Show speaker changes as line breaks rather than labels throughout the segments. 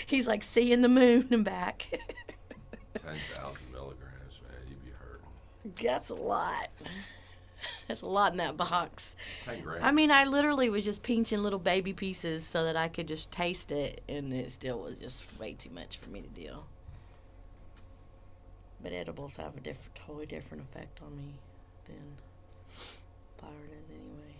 He's like seeing the moon and back.
10,000 milligrams, man. You'd be hurting.
That's a lot. That's a lot in that box.
10 grams.
I mean, I literally was just pinching little baby pieces so that I could just taste it, and it still was just way too much for me to deal. But edibles have a totally different effect on me than flower does anyway.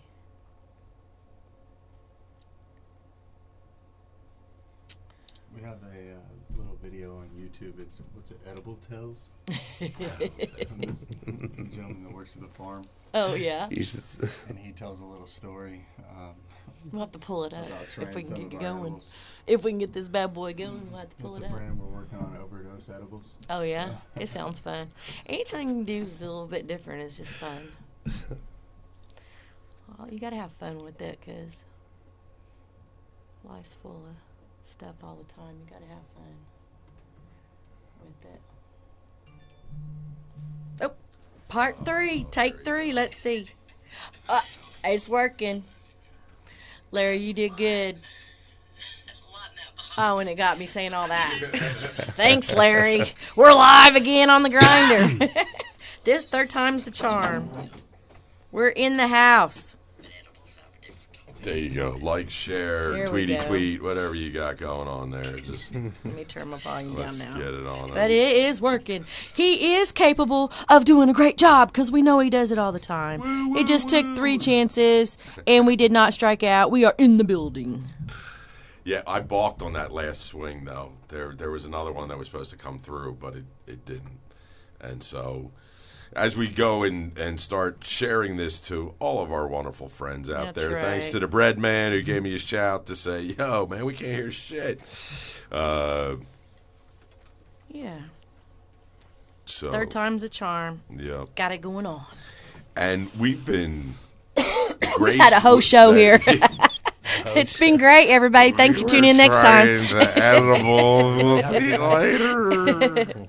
We have a little video on YouTube. What's it, Edible Tales? This gentleman that works at the farm.
Oh, yeah?
And he tells a little story.
We'll have to pull it up
about
if
trying
we can
some
get
of
it
our
going.
edibles.
If we can get this bad boy going, we'll have to pull
It's
it
a
up.
brand we're working on, Overdose Edibles.
Oh, yeah? It sounds fun. Anything you can do is a little bit different. It's just fun. Well, you got to have fun with it because life's full of stuff all the time. You got to have fun with it. Oh, part 3, take 3. Let's see. It's working. Larry, you did good. Oh, and it got me saying all that. Thanks, Larry. We're live again on the grinder. This third time's the charm. We're in the house.
There you go. Like, share,
Here we
tweety
go.
tweet, whatever you got going on there. Just
Let me turn my volume
let's
down now.
get it on.
But it is working. He is capable of doing a great job because we know he does it all the time. It just took 3 chances, and we did not strike out. We are in the building.
Yeah, I balked on that last swing, though. There was another one that was supposed to come through, but it didn't. And so as we go and start sharing this to all of our wonderful friends out
That's
there, thanks
right.
to the bread man who gave me a shout to say, yo, man, we can't hear shit.
Yeah.
So
Third time's a charm.
Yeah.
Got it going on.
And we've been
We had a whole show here. It's been great, everybody. Thanks for tuning in next time.
The edible. We'll see you later.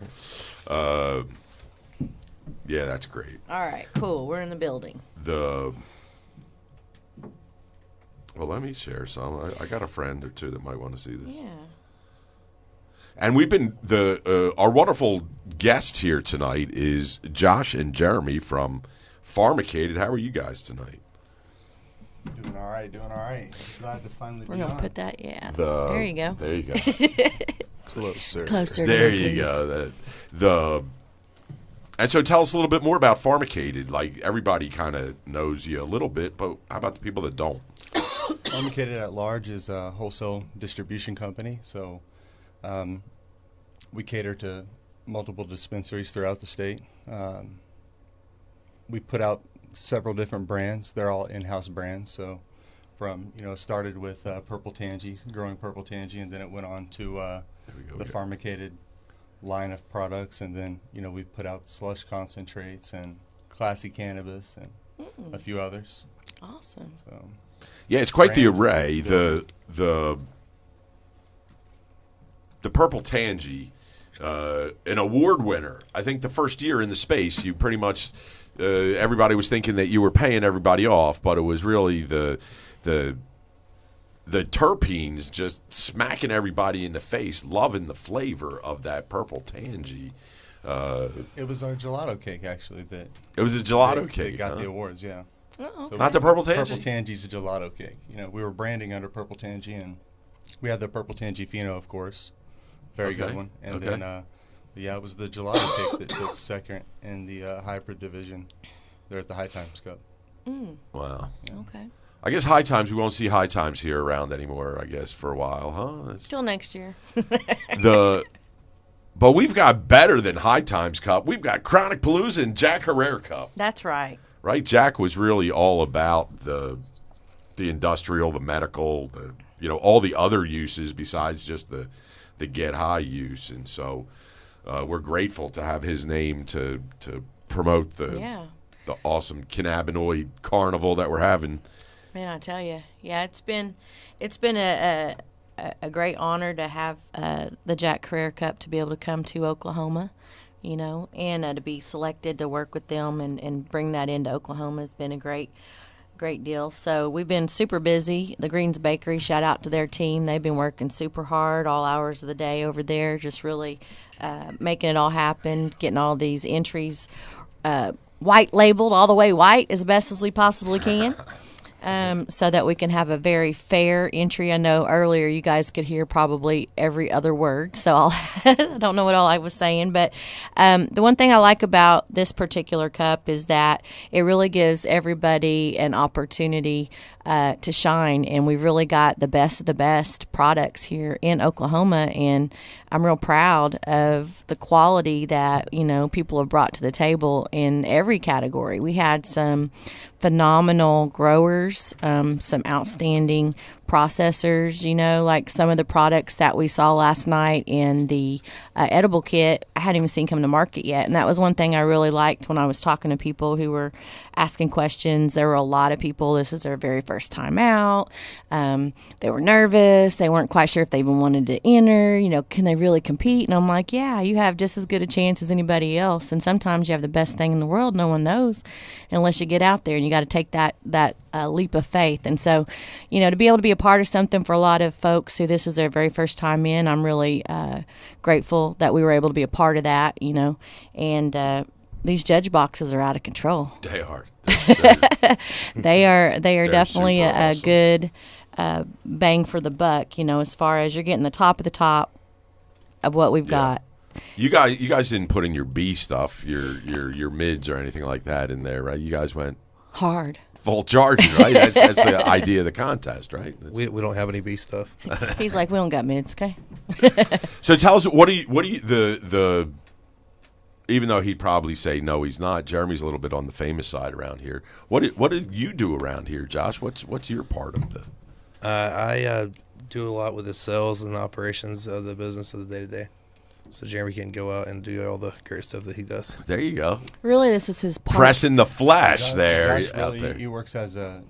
Yeah, that's great.
All right, cool. We're in the building.
Well, let me share some. I got a friend or two that might want to see this.
Yeah.
And we've been our wonderful guests here tonight is Josh and Jeremy from Pharmicated. How are you guys tonight?
Doing all right. Glad to finally
We're
be
going to
on.
put that, there you go.
There you go.
Closer.
Closer.
There
to me,
you
please.
go. And so tell us a little bit more about Pharmicated. Like, everybody kind of knows you a little bit, but how about the people that don't?
Pharmicated at large is a wholesale distribution company, so we cater to multiple dispensaries throughout the state. We put out several different brands. They're all in-house brands. So from, started with Purple Tangy, growing Purple Tangy, and then it went on to the Pharmicated line of products. And then, we put out slush concentrates and classy cannabis and a few others.
Awesome.
So,
Yeah, it's quite the
brand
array.
building.
The Purple Tangy, an award winner. I think the first year in the space, you pretty much everybody was thinking that you were paying everybody off, but it was really the terpenes just smacking everybody in the face, loving the flavor of that Purple Tangy.
It was our gelato cake, actually, that
It was a gelato
they
cake.
got
huh?
the awards, yeah.
Oh,
So
Not the Purple Tangy?
Purple Tangy's a gelato cake. We were branding under Purple Tangy, and we had the Purple Tangy Fino, of course. Very
Okay.
good one. And
Okay.
then, it was the gelato cake that took second in the hybrid division there at the High Times Cup.
Wow.
okay.
I guess High Times, we won't see High Times here around anymore, I guess, for a while, huh?
Till next year.
But we've got better than High Times Cup. We've got Chronic Palooza and Jack Herrera Cup.
That's right.
Right? Jack was really all about the industrial, the medical, all the other uses besides just the get high use. And so we're grateful to have his name to promote the awesome cannabinoid carnival that we're having.
Man, I tell you, it's been a great honor to have the Jack Career Cup to be able to come to Oklahoma, and to be selected to work with them and bring that into Oklahoma has been a great Great deal. So we've been super busy. The Greens Bakery, shout out to their team. They've been working super hard all hours of the day over there, just really making it all happen, getting all these entries white labeled, all the way white as best as we possibly can. So that we can have a very fair entry. I know earlier you guys could hear probably every other word, so I don't know what all I was saying. But the one thing I like about this particular cup is that it really gives everybody an opportunity to shine, and we've really got the best of the best products here in Oklahoma, and I'm real proud of the quality that, people have brought to the table in every category. We had some phenomenal growers, some outstanding processors, like some of the products that we saw last night in the edible kit, I hadn't even seen come to market yet. And that was one thing I really liked when I was talking to people who were asking questions. There were a lot of people, this is their very first time out. They were nervous. They weren't quite sure if they even wanted to enter. Can they really compete? And I'm like, yeah, you have just as good a chance as anybody else. And sometimes you have the best thing in the world. No one knows unless you get out there, and you got to take that leap of faith. And so, to be able to be a part of something for a lot of folks who this is their very first time in, I'm really grateful that we were able to be a part of that, and these judge boxes are out of control.
They are.
They are definitely a
awesome.
good bang for the buck, as far as you're getting the top of the top of what we've got.
You guys didn't put in your B stuff, your mids or anything like that in there, right? You guys went
hard.
Full charging, right? That's the idea of the contest, right?
We don't have any B stuff.
He's like, we don't got mids, okay?
So tell us, what do you the even though he'd probably say no, he's not. Jeremy's a little bit on the famous side around here. What did you do around here, Josh? What's your part of the?
I do a lot with the sales and operations of the business of the day to day. So Jeremy can go out and do all the great stuff that he does.
There you go.
Really, this is his part.
Pressing the flesh there.
Josh
out
really,
there.
he works as a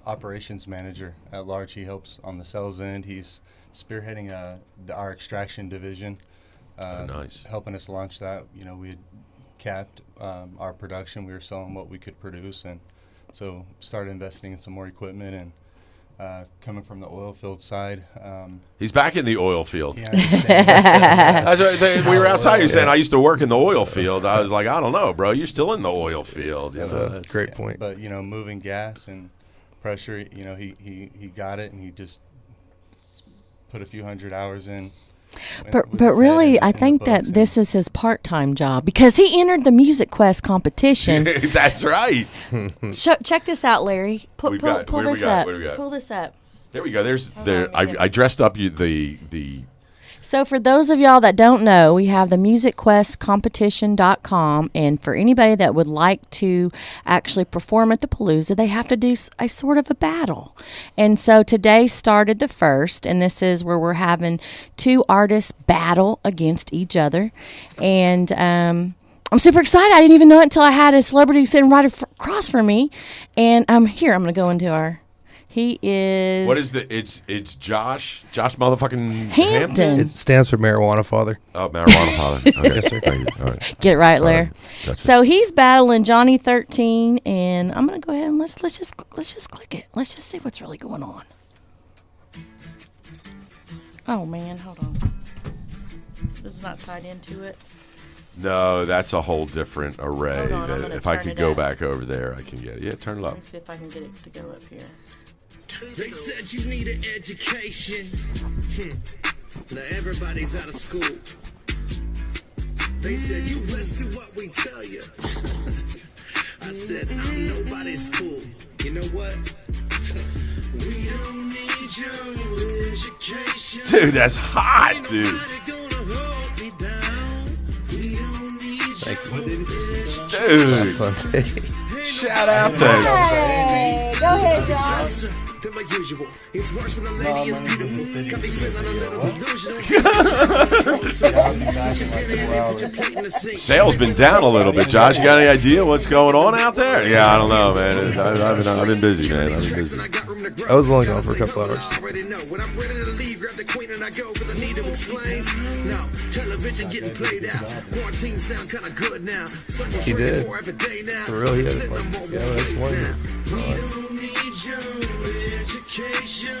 operations manager at large. He helps on the sales end. He's spearheading our extraction division.
Nice.
Helping us launch that. We had capped our production. We were selling what we could produce, and so started investing in some more equipment and. Coming from the oil field side.
He's back in the oil field.
Yeah, I
That's we were outside. You're saying, I used to work in the oil field. I was like, I don't know, bro. You're still in the oil field.
That's a great point.
But, moving gas and pressure, he got it, and he just put a few hundred hours in.
But really, I think that this is his part-time job because he entered the Music Quest competition.
That's right.
Check this out, Larry. Pull this up. Pull this up.
There we go. I dressed up the.
So for those of y'all that don't know, we have the musicquestcompetition.com, and for anybody that would like to actually perform at the Palooza, they have to do a sort of a battle. And so today started the first, and this is where we're having two artists battle against each other. And I'm super excited. I didn't even know it until I had a celebrity sitting right across from me. And here, I'm going to go into our... He is...
What is it's Josh motherfucking Hampton?
It stands for Marijuana Father.
Oh, Marijuana Father. Okay.
Yes, sir.
All right.
Get it right, Larry.
Gotcha.
So he's battling Johnny 13, and I'm going to go ahead and let's just click it. Let's just see what's really going on. Oh, man, hold on. This is not tied into it.
No, that's a whole different array.
Hold on,
If I could go
up.
back over there, I can get it. Yeah, turn it up.
Let me see if I can get it to go up here.
They said you need an education. Now everybody's out of school. They said you listen to what we tell you. I said I'm nobody's fool. You know what? We don't need your education.
Dude, that's hot, dude.
Thank you.
Dude,
Sunday.
shout out to
Hey, go ahead, Josh.
Than my usual. It's worse when the lady is beautiful. Got me feeling a little delusional.
Sales been down a little bit, Josh. You got any idea what's going on out there? Yeah, I don't know, man. I've been busy, man. I've been busy.
I was only gone for a couple hours.
Already know when I'm ready to leave, grab the queen and I go for the need to explain. No, television getting played out. Quarantine sound kind of good now.
He did. For real, he had it. Like, yeah, the next one.
need your education.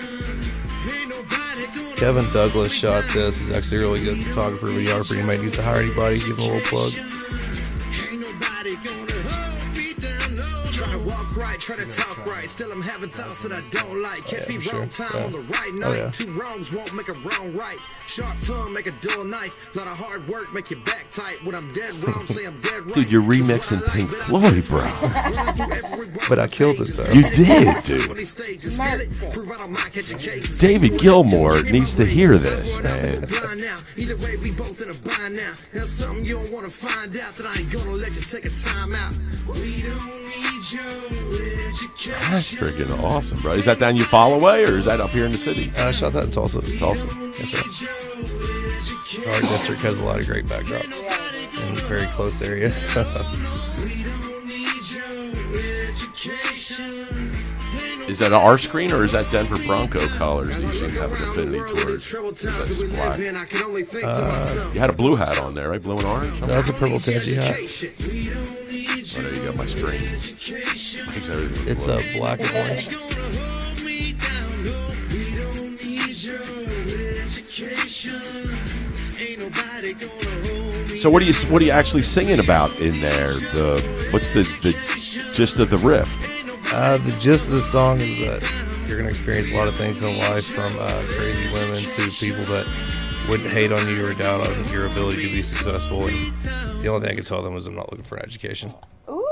Ain't nobody gonna
Kevin Douglas shot this. He's actually a really good photographer, videographer. He might needs to hire anybody. Give him a little plug.
Ain't nobody gonna hold me down, no. Try to walk right, try to talk right. Still I'm having thoughts that I don't like. Catch me
for
wrong
sure.
time on the right night.
yeah.
Two wrongs won't make a wrong right. Sharp tongue make a dull knife. Lot of hard work make your back tight. When I'm dead wrong, say I'm dead right.
Dude, you're remixing Pink Floyd, bro.
But I killed it, though.
You did, dude. David Gilmour needs to hear this, man.
Either way, we both in a bind now. That's something you don't want to find out. That I ain't gonna let you take a time out. We don't need your education.
That's freaking awesome, bro. Is that down Eufaula or is that up here in the city?
I shot that in Tulsa.
Tulsa.
Yes, sir. Our district has a lot of great backdrops in a very close area.
Is that an R screen or is that Denver Bronco colors that you seem to have an affinity towards? Or is that just black? You had a blue hat on there, right? Blue and orange?
That's a purple tansy hat.
Oh, there you go, my screen.
It's a black and orange.
So what are you actually singing about in there? What's the gist of the riff?
The gist of the song is that you're going to experience a lot of things in life, from crazy women to people that would hate on you or doubt on your ability to be successful. And the only thing I could tell them was I'm not looking for an education.
Ooh,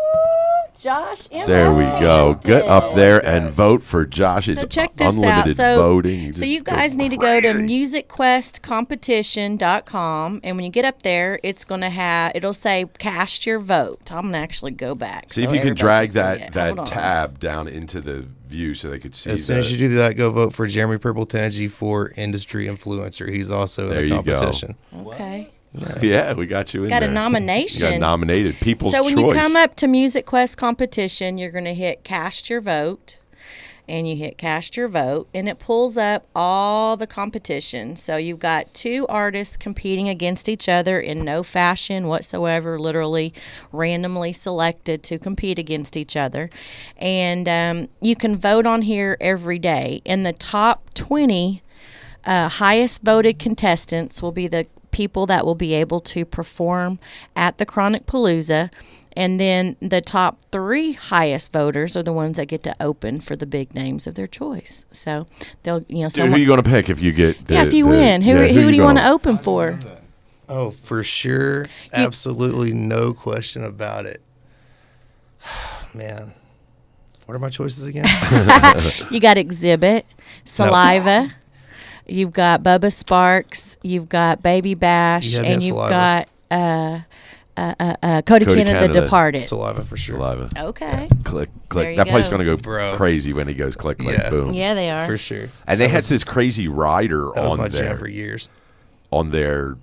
Josh.
There we go. Get up there and vote for Josh. It's
So check this
unlimited
out.
voting.
So you guys need to go to musicquestcompetition.com, and when you get up there, it'll say cast your vote. I'm gonna actually go back.
See
so
if you can
everybody
drag
see it.
that
Hold on.
tab down into the view so they could see.
As soon as you do that, go vote for Jeremy Purple Tangy for industry influencer. He's also
There
in the
you go.
competition.
Okay.
Yeah, we got you in
Got
there.
a nomination.
You got nominated. People's
So when
choice.
you come up to Music Quest competition, you're going to hit cast your vote, and you hit cast your vote, and it pulls up all the competition. So you've got two artists competing against each other in no fashion whatsoever, literally randomly selected to compete against each other. And you can vote on here every day. And the top 20 highest voted contestants will be the people that will be able to perform at the Chronic Palooza, and then the top 3 highest voters are the ones that get to open for the big names of their choice. So they'll,
Dude, who are you going to pick if you get?
if you win, who do you want to open for?
Oh, for sure. Absolutely no question about it. Man. What are my choices again?
You got Exhibit, Saliva. You've got Bubba Sparks. You've got Baby Bash,
You had me
and
at
you've
Saliva.
got Cody Canada,
Canada.
Departed.
Saliva for sure.
Saliva.
Okay.
Click,
There
click.
you
That place is
go.
going to go
Bro.
crazy when he goes click, click,
Yeah.
boom.
Yeah, they are.
For sure.
And they had this crazy rider
That was
on
my jam
there,
for years.
on their,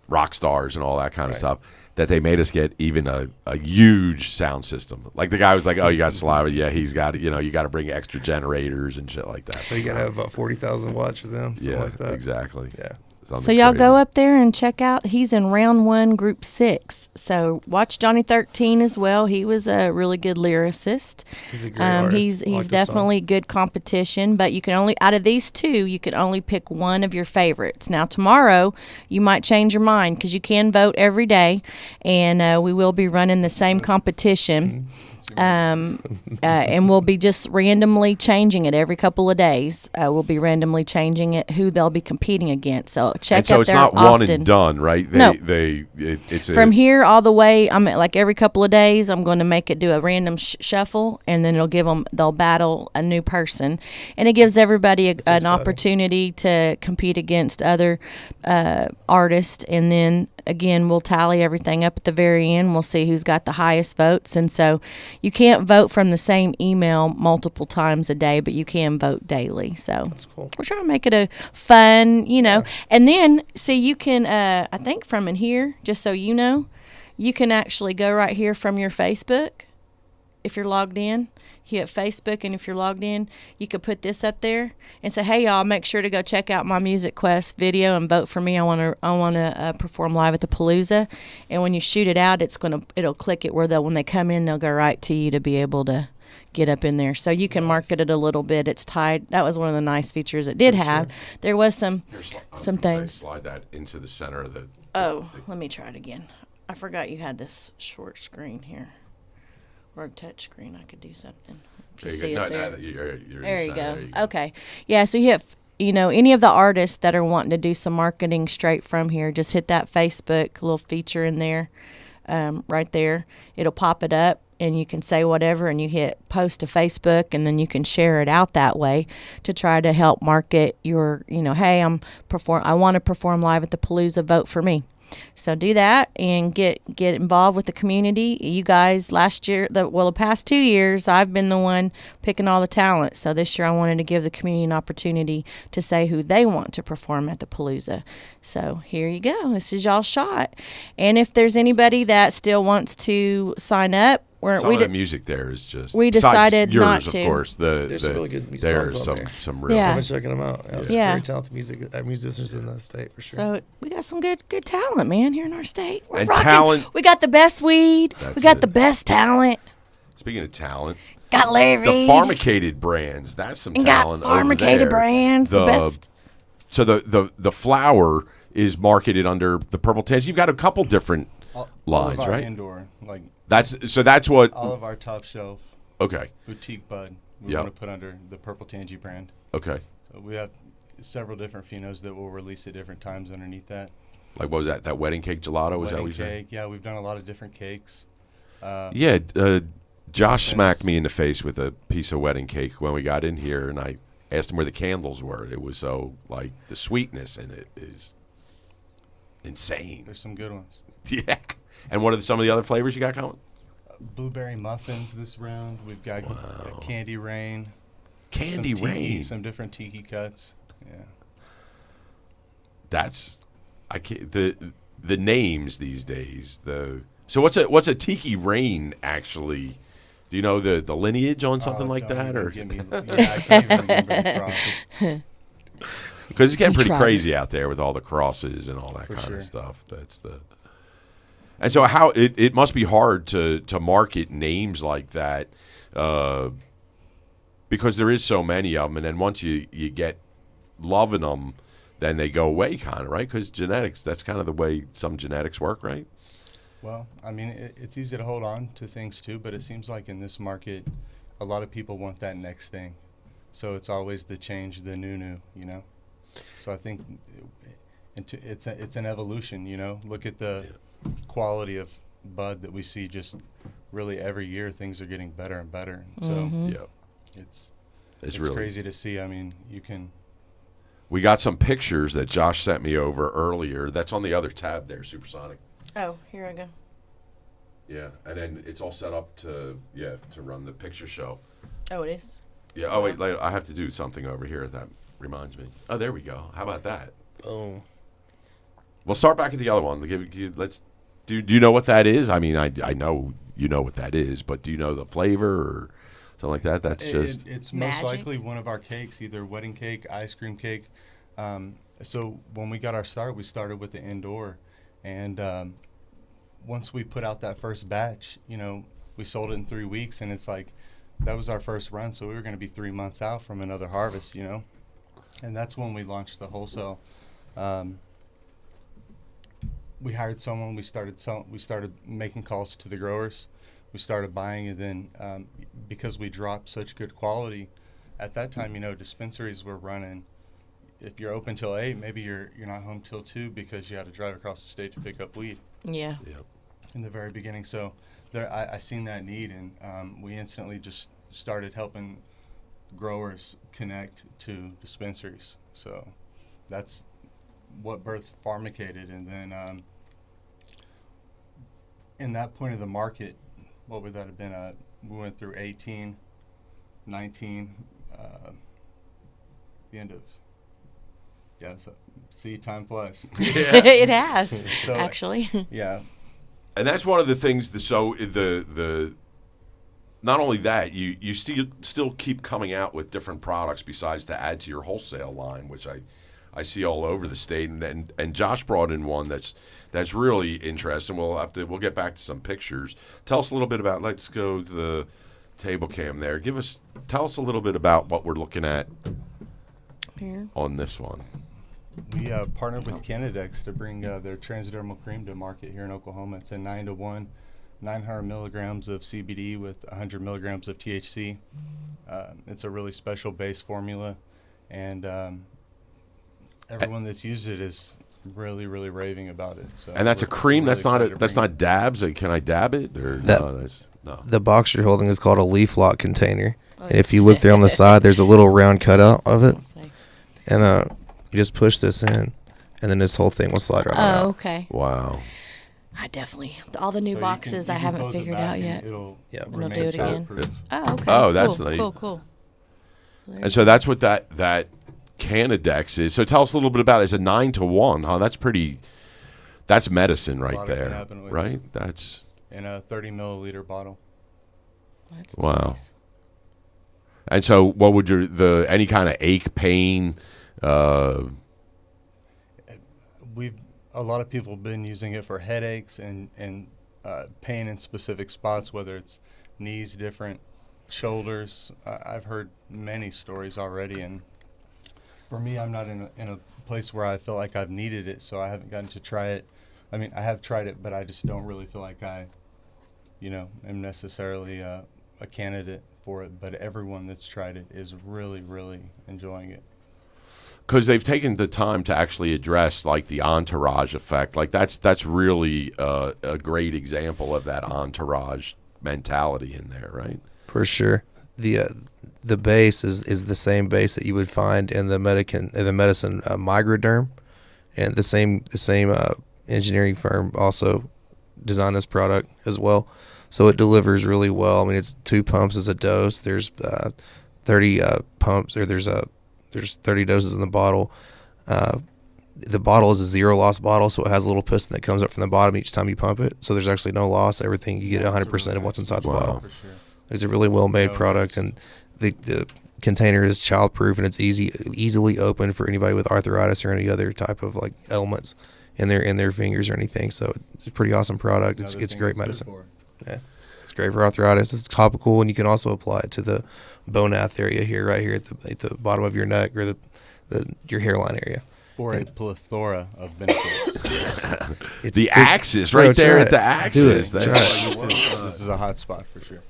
rock stars and all that kind of stuff, that they made us get even a huge sound system. Like the guy was like, "Oh, you got Saliva? Yeah, he's got it. You got to bring extra generators and shit like that."
But you got to have about 40,000 watts for them, something
Yeah,
like that.
exactly.
Yeah.
Something
So y'all
crazy.
go up there and check out. He's in round 1, group 6. So watch Johnny 13 as well. He was a really good lyricist.
He's a great artist.
He's
I like his
definitely good competition. But you can only, out of these 2, you can only pick one of your favorites. Now tomorrow you might change your mind because you can vote every day, and we will be running the same competition. And we'll be just randomly changing it every couple of days. We'll be randomly changing it who they'll be competing against. So check
And so
out
it's
there
not
often.
one and done, right?
No.
It's
From here all the way, I'm like every couple of days, I'm going to make it do a random shuffle, and then they'll battle a new person, and it gives everybody an
exciting.
opportunity to compete against other artists, and then again we'll tally everything up at the very end. We'll see who's got the highest votes, and so you can't vote from the same email multiple times a day, but you can vote daily. So
That's cool.
we're trying to make it a fun, and then see you can, I think from in here, just so you know, you can actually go right here from your Facebook. If you're logged in, you hit Facebook, and if you're logged in, you could put this up there and say, "Hey y'all, make sure to go check out my Music Quest video and vote for me. I want to perform live at the Palooza." And when you shoot it out, it'll click it where when they come in, they'll go right to you to be able to get up in there. So you can market it a little bit. It's tied. That was one of the nice features it did have. There was some things.
Slide that into the center of the.
Oh, let me try it again. I forgot you had this short screen here, or a touch screen. I could do something. If you see it there. There you go. Okay. Yeah. So you have, any of the artists that are wanting to do some marketing straight from here, just hit that Facebook little feature in there, right there. It'll pop it up, and you can say whatever, and you hit post to Facebook, and then you can share it out that way to try to help market your, hey, I want to perform live at the Palooza, vote for me. So do that and get involved with the community. You guys, the past 2 years, I've been the one picking all the talent. So this year I wanted to give the community an opportunity to say who they want to perform at the Palooza. So here you go. This is y'all's shot. And if there's anybody that still wants to sign up,
some of the music there is just.
We decided
yours,
not to.
Of course,
there's some really good music songs on there.
Some real.
Yeah.
I've been checking them out. Yeah. Very talented musicians in the state for sure.
So we got some good talent, man, here in our state. We're
and
rocking.
Talent.
We got the best weed. We got the best talent.
Speaking of talent,
got Larry
the
Reid.
Pharmicated brands. That's some talent.
Got Pharmicated brands. The best.
So the flower is marketed under the Purple Tans. You've got a couple different lines,
all of our
right?
Indoor, like.
That's what
all of our top shelf.
Okay.
Boutique bud. We want to put under the Purple Tangy brand.
Okay.
So we have several different phenos that we'll release at different times underneath that.
Like what was that? That wedding cake gelato? Was that what you said?
Yeah, we've done a lot of different cakes.
Josh smacked me in the face with a piece of wedding cake when we got in here, and I asked him where the candles were. It was so the sweetness in it is insane.
There's some good ones.
Yeah. And what are some of the other flavors you got coming?
Blueberry muffins this round. We've got candy rain.
Candy rain.
Some different tiki cuts. Yeah.
That's the names these days. So what's a tiki rain actually? Do you know the lineage on something like that, or?
I can't even remember the cross.
Because it's getting pretty crazy out there with all the crosses and all that kind of stuff. And so how it must be hard to market names like that because there is so many of them, and then once you get loving them, then they go away kind of, right? Because genetics, that's kind of the way some genetics work, right?
Well, I mean, it's easy to hold on to things too, but it seems like in this market, a lot of people want that next thing. So it's always the change, the new, So I think it's an evolution, Look at the quality of bud that we see just really every year. Things are getting better and better. So it's really crazy to see. I mean, we
got some pictures that Josh sent me over earlier. That's on the other tab there, Supersonic.
Oh, here I go.
Yeah, and then it's all set up to run the picture show.
Oh, it is?
Yeah. Oh, wait, later. I have to do something over here. That reminds me. Oh, there we go. How about that?
Oh.
We'll start back at the other one. Let's do you know what that is? I mean, I know you know what that is, but do you know the flavor or something like that? That's just
it's most likely one of our cakes, either wedding cake, ice cream cake. So when we got our start, we started with the indoor, and once we put out that first batch, we sold it in 3 weeks, and it's like that was our first run, so we were going to be 3 months out from another harvest, and that's when we launched the wholesale. We hired someone. We started making calls to the growers. We started buying, and then because we dropped such good quality, at that time, dispensaries were running. If you're open till 8, maybe you're not home till 2 because you had to drive across the state to pick up weed.
Yeah.
Yep.
In the very beginning, so I seen that need, and we instantly just started helping growers connect to dispensaries. So that's what birthed Pharmicated, and then in that point of the market, what would that have been? We went through 18, 19, the end of so time flies.
Yeah.
It has
so,
actually.
Yeah,
and that's one of the things. So the not only that, you still keep coming out with different products besides to add to your wholesale line, which I see all over the state, and Josh brought in one that's really interesting. We'll get back to some pictures. Tell us a little bit about. Let's go to table cam there. Tell us a little bit about what we're looking at
Here.
on this one.
We partnered with Cannabis to bring their Transdermal cream to market here in Oklahoma. It's a 9-to-1, 900 milligrams of CBD with 100 milligrams of THC. It's a really special base formula, and everyone that's used it is really, really raving about it. So
And that's a cream.
really
That's not dabs. Can I dab it or no? No.
The box you're holding is called a leaf lock container. And if you look there on the side, there's a little round cutout of it, and you just push this in, and then this whole thing will slide right on out.
Oh, okay.
Wow.
I definitely all the new
So
boxes
you
I
can
haven't
close it
figured
back
out
and
yet.
It'll
And they'll do it again.
childproof.
Oh, okay.
Oh, that's
cool,
neat.
Cool.
And so that's what that Cannabis is. So tell us a little bit about it. It's a 9-to-1, huh? That's medicine right
lot of
there,
cannabinoids.
right? That's
In a 30 milliliter bottle.
That's
wow.
nice.
And so, what would any kind of ache, pain?
A lot of people have been using it for headaches and pain in specific spots, whether it's knees, different shoulders. I've heard many stories already, and for me, I'm not in a place where I feel like I've needed it, so I haven't gotten to try it. I mean, I have tried it, but I just don't really feel like I, am necessarily a candidate for it. But everyone that's tried it is really, really enjoying it.
Because they've taken the time to actually address like the entourage effect. Like that's really a great example of that entourage mentality in there, right?
For sure. The base is the same base that you would find in the medicine Microderm, and the same engineering firm also designed this product as well. So it delivers really well. I mean, it's 2 pumps as a dose. There's 30 pumps, or there's 30 doses in the bottle. The bottle is a zero loss bottle, so it has a little piston that comes up from the bottom each time you pump it. So there's actually no loss. Everything, you get 100% of what's inside the bottle.
For sure.
It's a really well made product, and the container is childproof, and it's easily open for anybody with arthritis or any other type of like ailments in their fingers or anything. So it's a pretty awesome product. It's great medicine. Yeah, it's great for arthritis. It's topical, and you can also apply it to the bonath area here, right here at the bottom of your neck or your hairline area.
For a plethora of benefits.
The axis right there at the axis.
This is a hot spot for sure.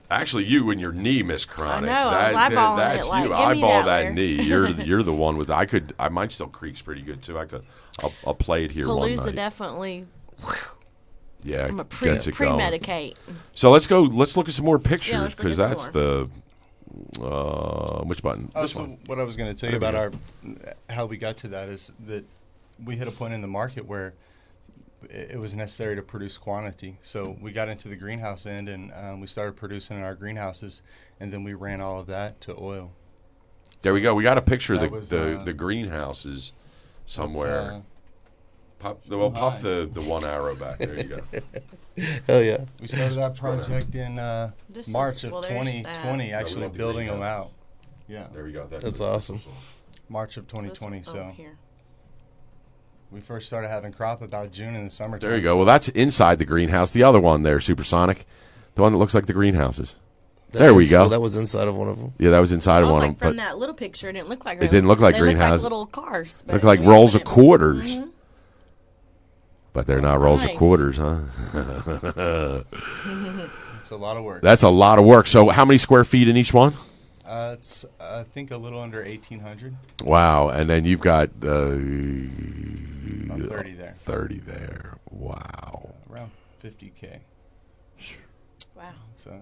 Actually, you and your knee, Miss Chronic.
I know, I was eyeballing
that's
it, like,
you.
give me
Eyeball
that,
that
Larry.
knee. You're the one with. Mine still creaks pretty good too. I'll play it here one
Palooza
night.
definitely.
Yeah,
I'm a
gets it going.
pre-medicate.
So let's go. Let's look at some more
Yeah,
pictures
let's look
because
at
that's
some
the which button?
Oh,
This
so
one.
what I was going to tell you about how we got to that is that we hit a point in the market where it was necessary to produce quantity. So we got into the greenhouse end, and we started producing in our greenhouses, and then we ran all of that to oil.
There we go. We got a picture of
That was,
the greenhouses somewhere. Pop the one arrow back. There you go.
Hell yeah.
We started that project in March of
there's
2020, actually
want the
building them out.
greenhouses.
Yeah,
There we go.
That's awesome.
March of 2020. So
Here.
we first started having crop about June in the summertime.
There you go. Well, that's inside the greenhouse. The other one there, Supersonic, the one that looks like the greenhouses. There we go.
Well, that was inside of one of them.
Yeah, that was inside of
I was
one
like,
of them.
from that little picture, it didn't look like.
It didn't look like
they
greenhouse.
Looked like little cars.
Look like rolls of quarters.
Mm-hmm.
But they're not rolls of
Nice.
quarters, huh?
It's a lot of work.
That's a lot of work. So how many square feet in each one?
It's I think a little under 1,800.
Wow. And then you've got
About 30 there.
30 there. Wow.
Around 50K.
Wow.
So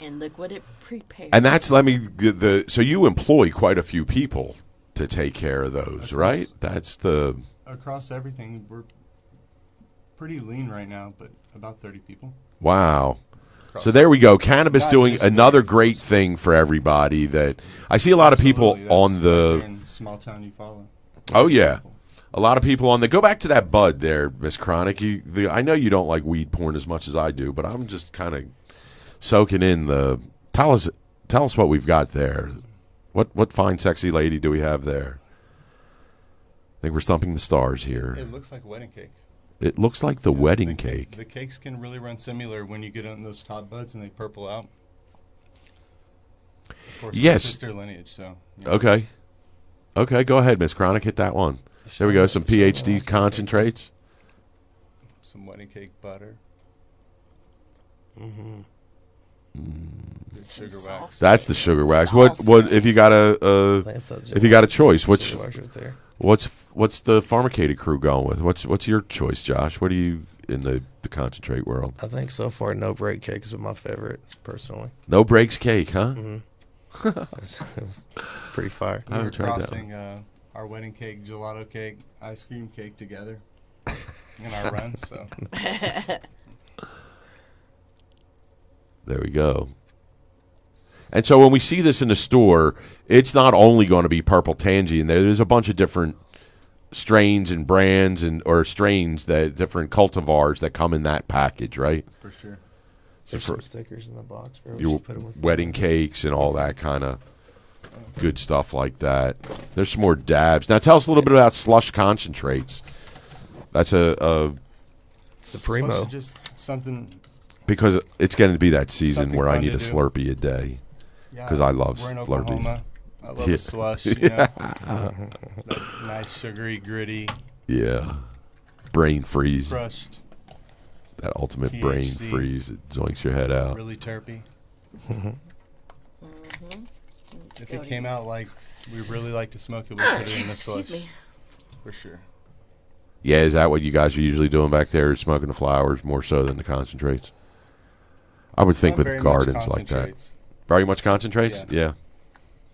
And look what it prepared.
And that's so you employ quite a few people to take care of those, right? That's the
across everything, we're pretty lean right now, but about 30 people.
wow. So there we go. Cannabis
Not
doing
just
another
the-
great thing for everybody. That I see a lot of people
Absolutely,
on
that's
the.
right there in small town you follow.
Oh yeah, a lot of people on the. Go back to that bud there, Miss Chronic. I know you don't like weed porn as much as I do, but I'm just kind of soaking in the. Tell us what we've got there. What fine, sexy lady do we have there? I think we're stumping the stars here.
It looks like a wedding cake.
It looks like the wedding cake.
The cakes can really run similar when you get on those top buds and they purple out. Of course,
Yes.
Sister lineage. So. Yeah.
Okay. Okay, go ahead, Miss Chronic. Hit that one. There we go. Some PhD concentrates.
Some wedding cake butter.
Mm-hmm.
Sugar wax.
That's the sugar wax. What if you got a choice? What's the Pharmicated crew going with? What's your choice, Josh? What are you in the concentrate world?
I think so far no break cake has been my favorite personally.
No breaks cake, huh?
Mm-hmm. It was pretty fire.
We were crossing our wedding cake, gelato cake, ice cream cake together in our runs. So
there we go. And so when we see this in the store, it's not only going to be purple tangy, there's a bunch of different strains and brands or strains that different cultivars that come in that package, right?
For sure.
There's some stickers in the box, bro.
Your wedding cakes and all that kind of good stuff like that. There's some more dabs. Now tell us a little bit about slush concentrates. That's
it's the primo.
Just something.
Because it's going to be that season where I need a
do.
Slurpee a day. Because I love
we're in
Slurpee.
Oklahoma. I love a slush. You know? That nice, sugary, gritty.
Yeah. Brain freeze.
Crushed.
That ultimate
THC.
brain freeze that zoinks your head out.
Really terpy. If it came out like we really like to smoke it, we put it in the slush.
Excuse me.
For sure.
Yeah, is that what you guys are usually doing back there, is smoking the flowers more so than the concentrates? I would think
Not
with
very
gardens
much
like that.
concentrates,
Very much concentrates? Yeah.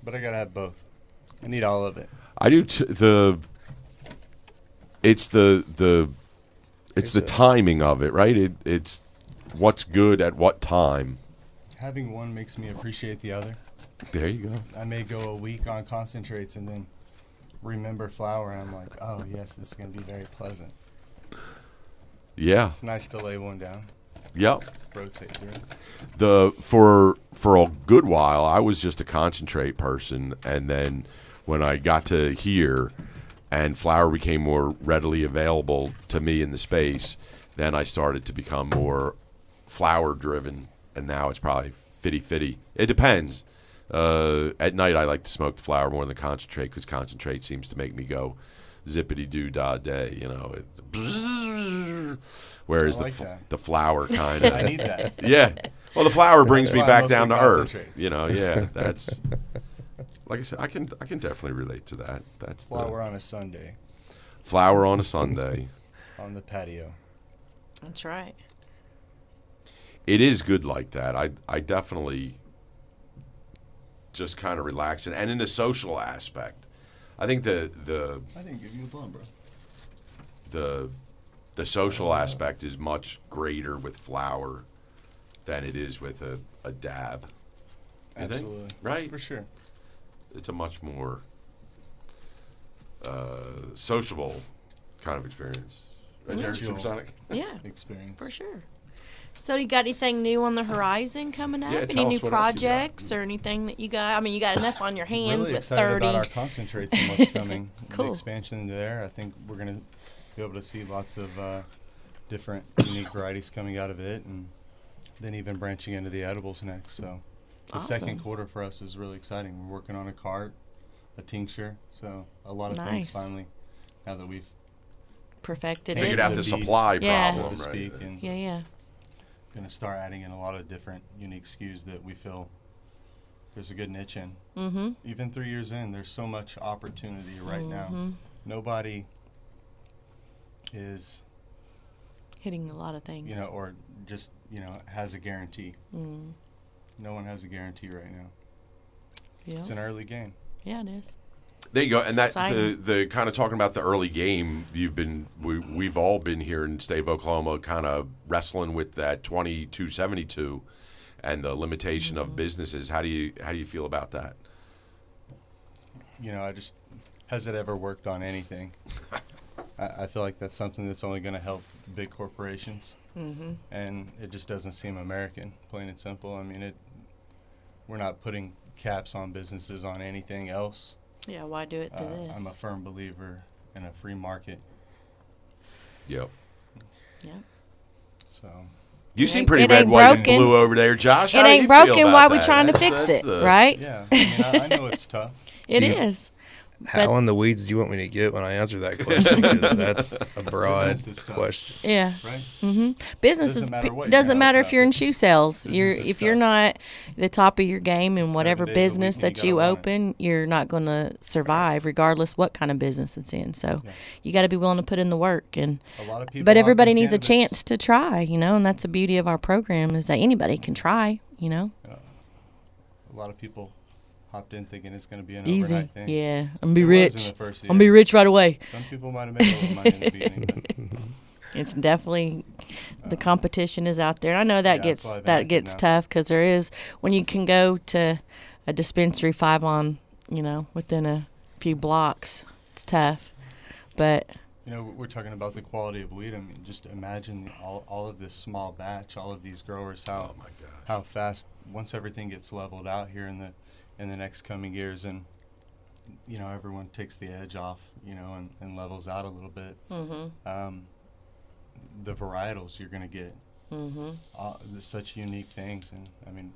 But I gotta have both. I need all of it.
I do. It's the timing of it, right? It's what's good at what time.
Having one makes me appreciate the other.
There you go.
I may go a week on concentrates and then remember flower, and I'm like, oh yes, this is gonna be very pleasant.
Yeah.
It's nice to lay one down.
Yep.
Rotate through.
For a good while, I was just a concentrate person, and then when I got to here, and flower became more readily available to me in the space, then I started to become more flower driven, and now it's probably 50-50. It depends. At night, I like to smoke the flower more than the concentrate because concentrate seems to make me go zippity doo dah day, you know. Whereas the flower kind of.
I need that.
Yeah. Well, the flower brings me
why I
back
mostly
down to earth.
concentrates.
You know, yeah. That's like I said. I can definitely relate to that. That's
Flower on a Sunday
flower on a Sunday.
on the patio.
That's right.
It is good like that. I definitely just kind of relax and in the social aspect. I think
I didn't give you a blunt, bro.
the social aspect is much greater with flower than it is with a dab. You think?
Absolutely.
Right?
For sure.
It's a much more sociable kind of experience. Right, Jared?
Mutual.
Supersonic?
Yeah,
Experience.
for sure. So, you got anything new on the horizon coming up?
Yeah,
Any
tell
new
us what else you got.
projects or anything that you got? I mean, you got enough on your hands
Really
with
excited
30.
about our concentrates and what's coming.
Cool.
The expansion there. I think we're going to be able to see lots of different unique varieties coming out of it, and then even branching into the edibles next. So the
Awesome.
second quarter for us is really exciting. We're working on a cart, a tincture, so a lot of
Nice.
things finally now that we've
Perfected
Figured
it.
out the
beast,
supply
Yeah.
problem,
so to
right?
speak, and
Yeah.
going to start adding in a lot of different unique SKUs that we feel there's a good niche in.
Mm-hmm.
Even 3 years in, there's so much opportunity right now. Nobody is,
Hitting a lot of things.
or just, has a guarantee. No one has a guarantee right now.
Yeah.
It's an early game.
Yeah, it is.
There you go, and
It's
that
exciting.
the kind of talking about the early game. We've all been here in the state of Oklahoma, kind of wrestling with that 2272 and the limitation of businesses. How do you feel about that?
Has it ever worked on anything? I feel like that's something that's only going to help big corporations, and it just doesn't seem American, plain and simple. I mean, we're not putting caps on businesses on anything else.
Yeah, why do it to this?
I'm a firm believer in a free market.
Yep.
Yep.
So
You seem
ain't-
pretty
it
red,
ain't
white, and
broken.
blue over there, Josh.
It
How do
ain't
you feel
broken.
about
Why we
that?
trying to
That's-
fix
that's
it,
the-
right?
yeah, I mean, I know it's tough.
It
You-
is.
How in the weeds do you want me to get when I answer that question? Because that's a broad
Business is tough.
question.
Yeah.
Right?
Business
Doesn't
is
matter what you
doesn't
have
matter if
about
you're in
it.
shoe sales.
Business
You're
is
if you're
tough.
not the top of your game in
7
whatever
days a week
business
and you
that
gotta
you
run it.
open, you're not going to survive regardless what kind of business it's in. So
Yeah.
you got to be willing to put in the work and
A lot of people.
but
hop
everybody
in
needs a
cannabis.
chance to try, and that's the beauty of our program is that anybody can try,
A lot of people hopped in thinking it's going to be an
Easy.
overnight thing.
Yeah, I'm gonna be
It was in
rich.
the first
I'm gonna be
year.
rich right away.
Some people might have made a little money in the beginning. But
It's definitely the competition is out there. I know that
Yeah, that's why I've
that
entered
gets
now.
tough because there is when you can go to a dispensary 5 on within a few blocks. It's tough, but
we're talking about the quality of weed. I mean, just imagine all of this small batch, all of these growers,
Oh my God.
how fast once everything gets leveled out here in the next coming years, and everyone takes the edge off, and levels out a little bit. The varietals you're going to get, there's such unique things, and I mean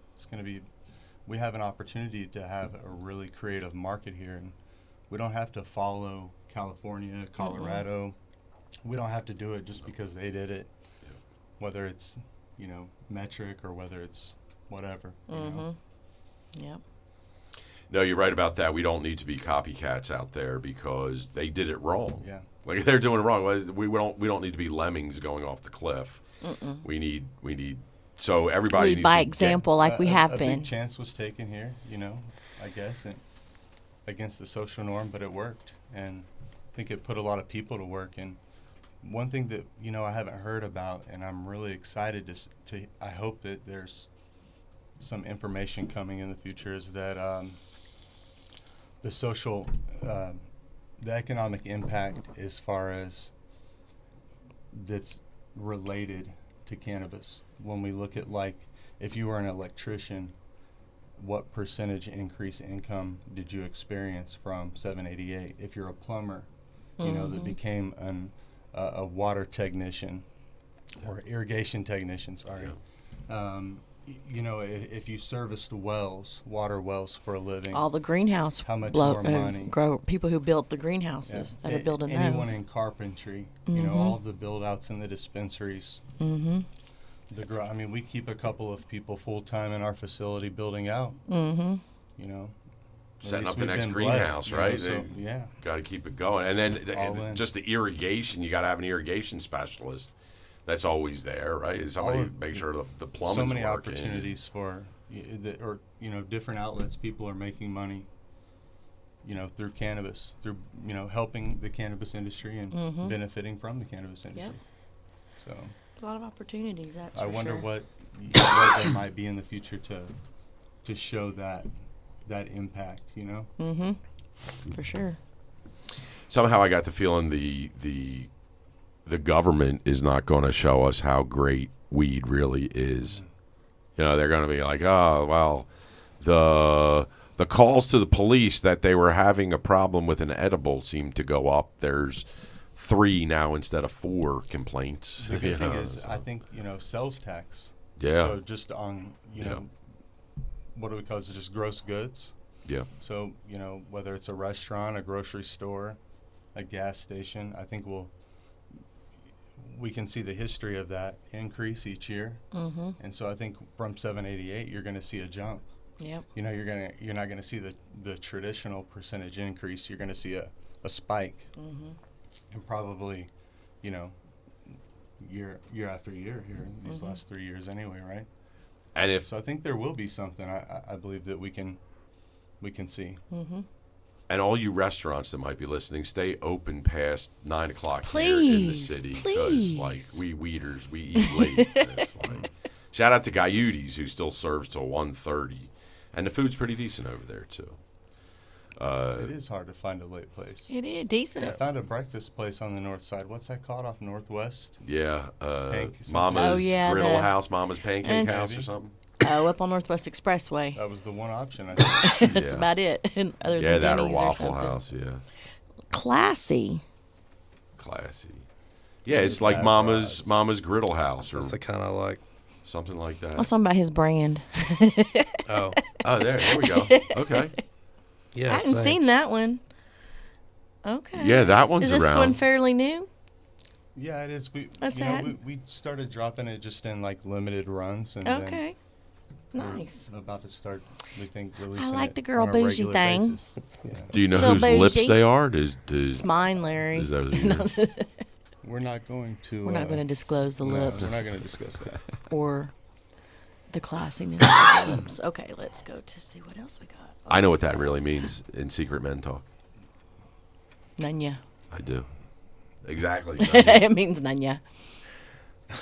we have an opportunity to have a really creative market here, and we don't have to follow California, Colorado. We don't have to do it just because they did it, whether it's metric or whether it's whatever.
Yep.
No, you're right about that. We don't need to be copycats out there because they did it wrong.
Yeah.
Like they're doing it wrong. We don't need to be lemmings going off the cliff. We need so everybody
Lead
needs
by
to
example, like we have
a
been.
big chance was taken here, I guess, and against the social norm, but it worked, and I think it put a lot of people to work. And one thing that I haven't heard about, and I'm really excited to I hope that there's some information coming in the future, is that the social, the economic impact as far as that's related to cannabis. When we look at, like, if you were an electrician, what percentage increase income did you experience from 788? If you're a plumber, that became a water technician or irrigation technician, sorry.
Yeah.
If you serviced water wells for a living,
All the greenhouse
How much more money?
people who built the greenhouses that are building
anyone
those.
in carpentry, all of the build outs in the dispensaries. I mean, we keep a couple of people full time in our facility building out. At
setting
least
up the
we've
next
been
greenhouse,
blessed,
right?
So, yeah.
Got to keep it going, and then
All in.
just the irrigation. You got to have an irrigation specialist. That's always there, right? Is somebody
All of-
make sure the plumbing's
So many
working.
opportunities for, different outlets. People are making money, through cannabis, through, helping the cannabis industry and benefiting from the cannabis industry. So
A lot of opportunities. That's
I
for
wonder
sure.
what there might be in the future to show that impact,
For sure.
Somehow I got the feeling the government is not going to show us how great weed really is. They're going to be like, oh, well, the calls to the police that they were having a problem with an edible seemed to go up. There's 3 now instead of 4 complaints.
The good thing is, I think, sales tax.
Yeah.
So just on, what do we call it? Just gross goods.
Yeah.
So, whether it's a restaurant, a grocery store, a gas station, I think we can see the history of that increase each year. And so I think from 788, you're going to see a jump.
Yep.
You're not going to see the traditional percentage increase. You're going to see a spike. And probably, year after year here in these last 3 years anyway, right?
And
So I think there will be something I believe that we can see.
and all you restaurants that might be listening, stay open past 9 o'clock here in the
Please,
city
please.
like we weeders, we eat late. It's like, shout out to Guyudes who still serves till 1:30, and the food's pretty decent over there too.
It is hard to find a late place.
It is decent.
I found a breakfast place on the north side. What's that called off Northwest?
Yeah,
something.
Mama's
Oh, yeah,
Griddle House, Mama's Pancake
and-
House or something.
Up on Northwest Expressway.
That was the one option, I think.
That's
Yeah.
about it. Other
Yeah,
than
that or
Denny's
Waffle
something.
House, yeah.
Classy.
Classy. Yeah, it's like Mama's Griddle House or
That's the kind I like.
something like that.
I was talking about his brand.
Oh,
There we go. Okay.
yeah.
I hadn't
same.
seen that one. Okay.
Yeah, that one's
Is this
around.
one fairly new?
Yeah, it is.
That's sad.
We started dropping it just in like limited runs, and
Okay.
then
Nice.
we're about to start. We think releasing.
I like
it
the girl
on a
bougie
regular
thing.
basis. Yeah.
Do you know
Little
whose lips
bougie.
they are?
It's mine, Larry.
Is that yours?
We're not going to.
We're not going to disclose the
no,
lips
we're not going to discuss that.
or the classiness of the lips. Okay, let's go to see what else we got.
I know what that really means in secret men talk.
Nanya.
I do. Exactly.
It means Nanya.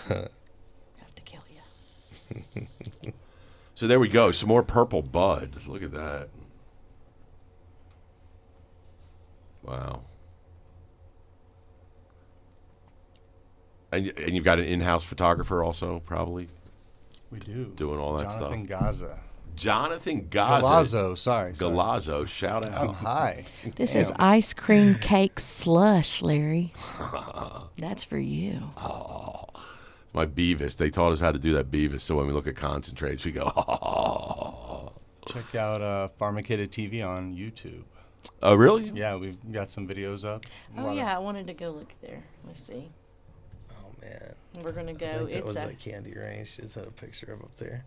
Have to kill you.
So there we go. Some more purple buds. Look at that. Wow. And you've got an in-house photographer also, probably,
We do.
doing all that
Jonathan
stuff.
Gaza.
Jonathan Gaza.
Galazzo, sorry.
Galazzo, shout out.
Oh, hi.
This is ice cream cake slush, Larry. That's for you.
My Beavis. They taught us how to do that Beavis. So when we look at concentrates, we go, oh.
Check out Pharmicated TV on YouTube.
Oh, really?
Yeah, we've got some videos up.
Oh, yeah, I wanted to go look there. Let's see.
Oh man.
We're going to
I
go.
think that was
It's a.
that Candy Range. Just had a picture of up there.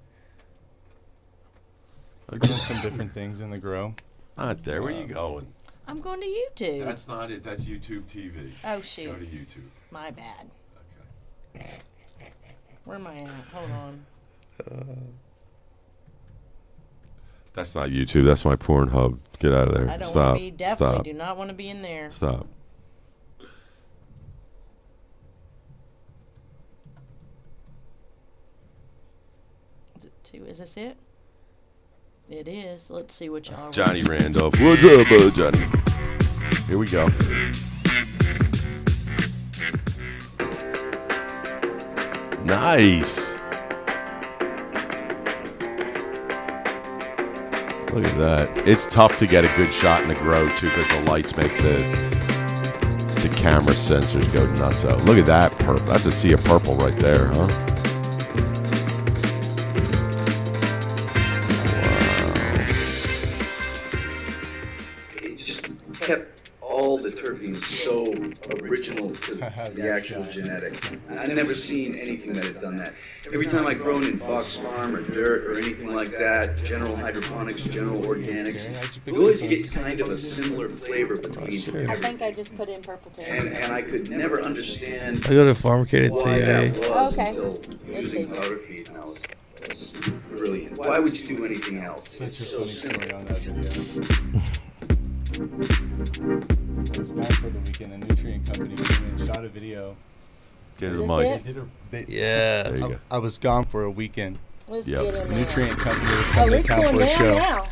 We're doing some different things in the grow.
Not there. Where you going?
I'm going to YouTube.
That's not it. That's YouTube TV.
Oh, shoot.
Go to YouTube.
My bad.
Okay.
Where am I at? Hold on.
That's not YouTube. That's my Pornhub. Get out of there.
I don't
Stop.
want to be. Definitely
Stop.
do not want to be in there.
Stop.
Is it two? Is this it? It is. Let's see what y'all.
Johnny Randolph. What's up, Johnny? Here we go. Nice. Look at that. It's tough to get a good shot in the grow, too, because the lights make the camera sensors go nuts out. Look at that purple. That's a sea of purple right there, huh?
It just kept all the terpenes so original to the actual genetic. I've never seen anything that had done that. Every time I've grown in Fox Farm or dirt or anything like that, general hydroponics, general organics, you always get kind of a similar flavor between
I think I just put in purple too.
and I could never understand
I go to Pharmacated
why that
TV.
was
Okay.
until
Let's
using
see.
powder feed. And I was brilliant. Why would you do anything else?
Such a
It's so
funny
simple.
story on that video. I was gone for the weekend. A nutrient company came and shot a video.
Get
Is
to the
this
mic.
it?
They did
Yeah.
There you go.
I was gone for a weekend.
Let's
Yep.
get in there.
Nutrient company was
Oh,
coming to
it's
town
going
for a
down
show.
now.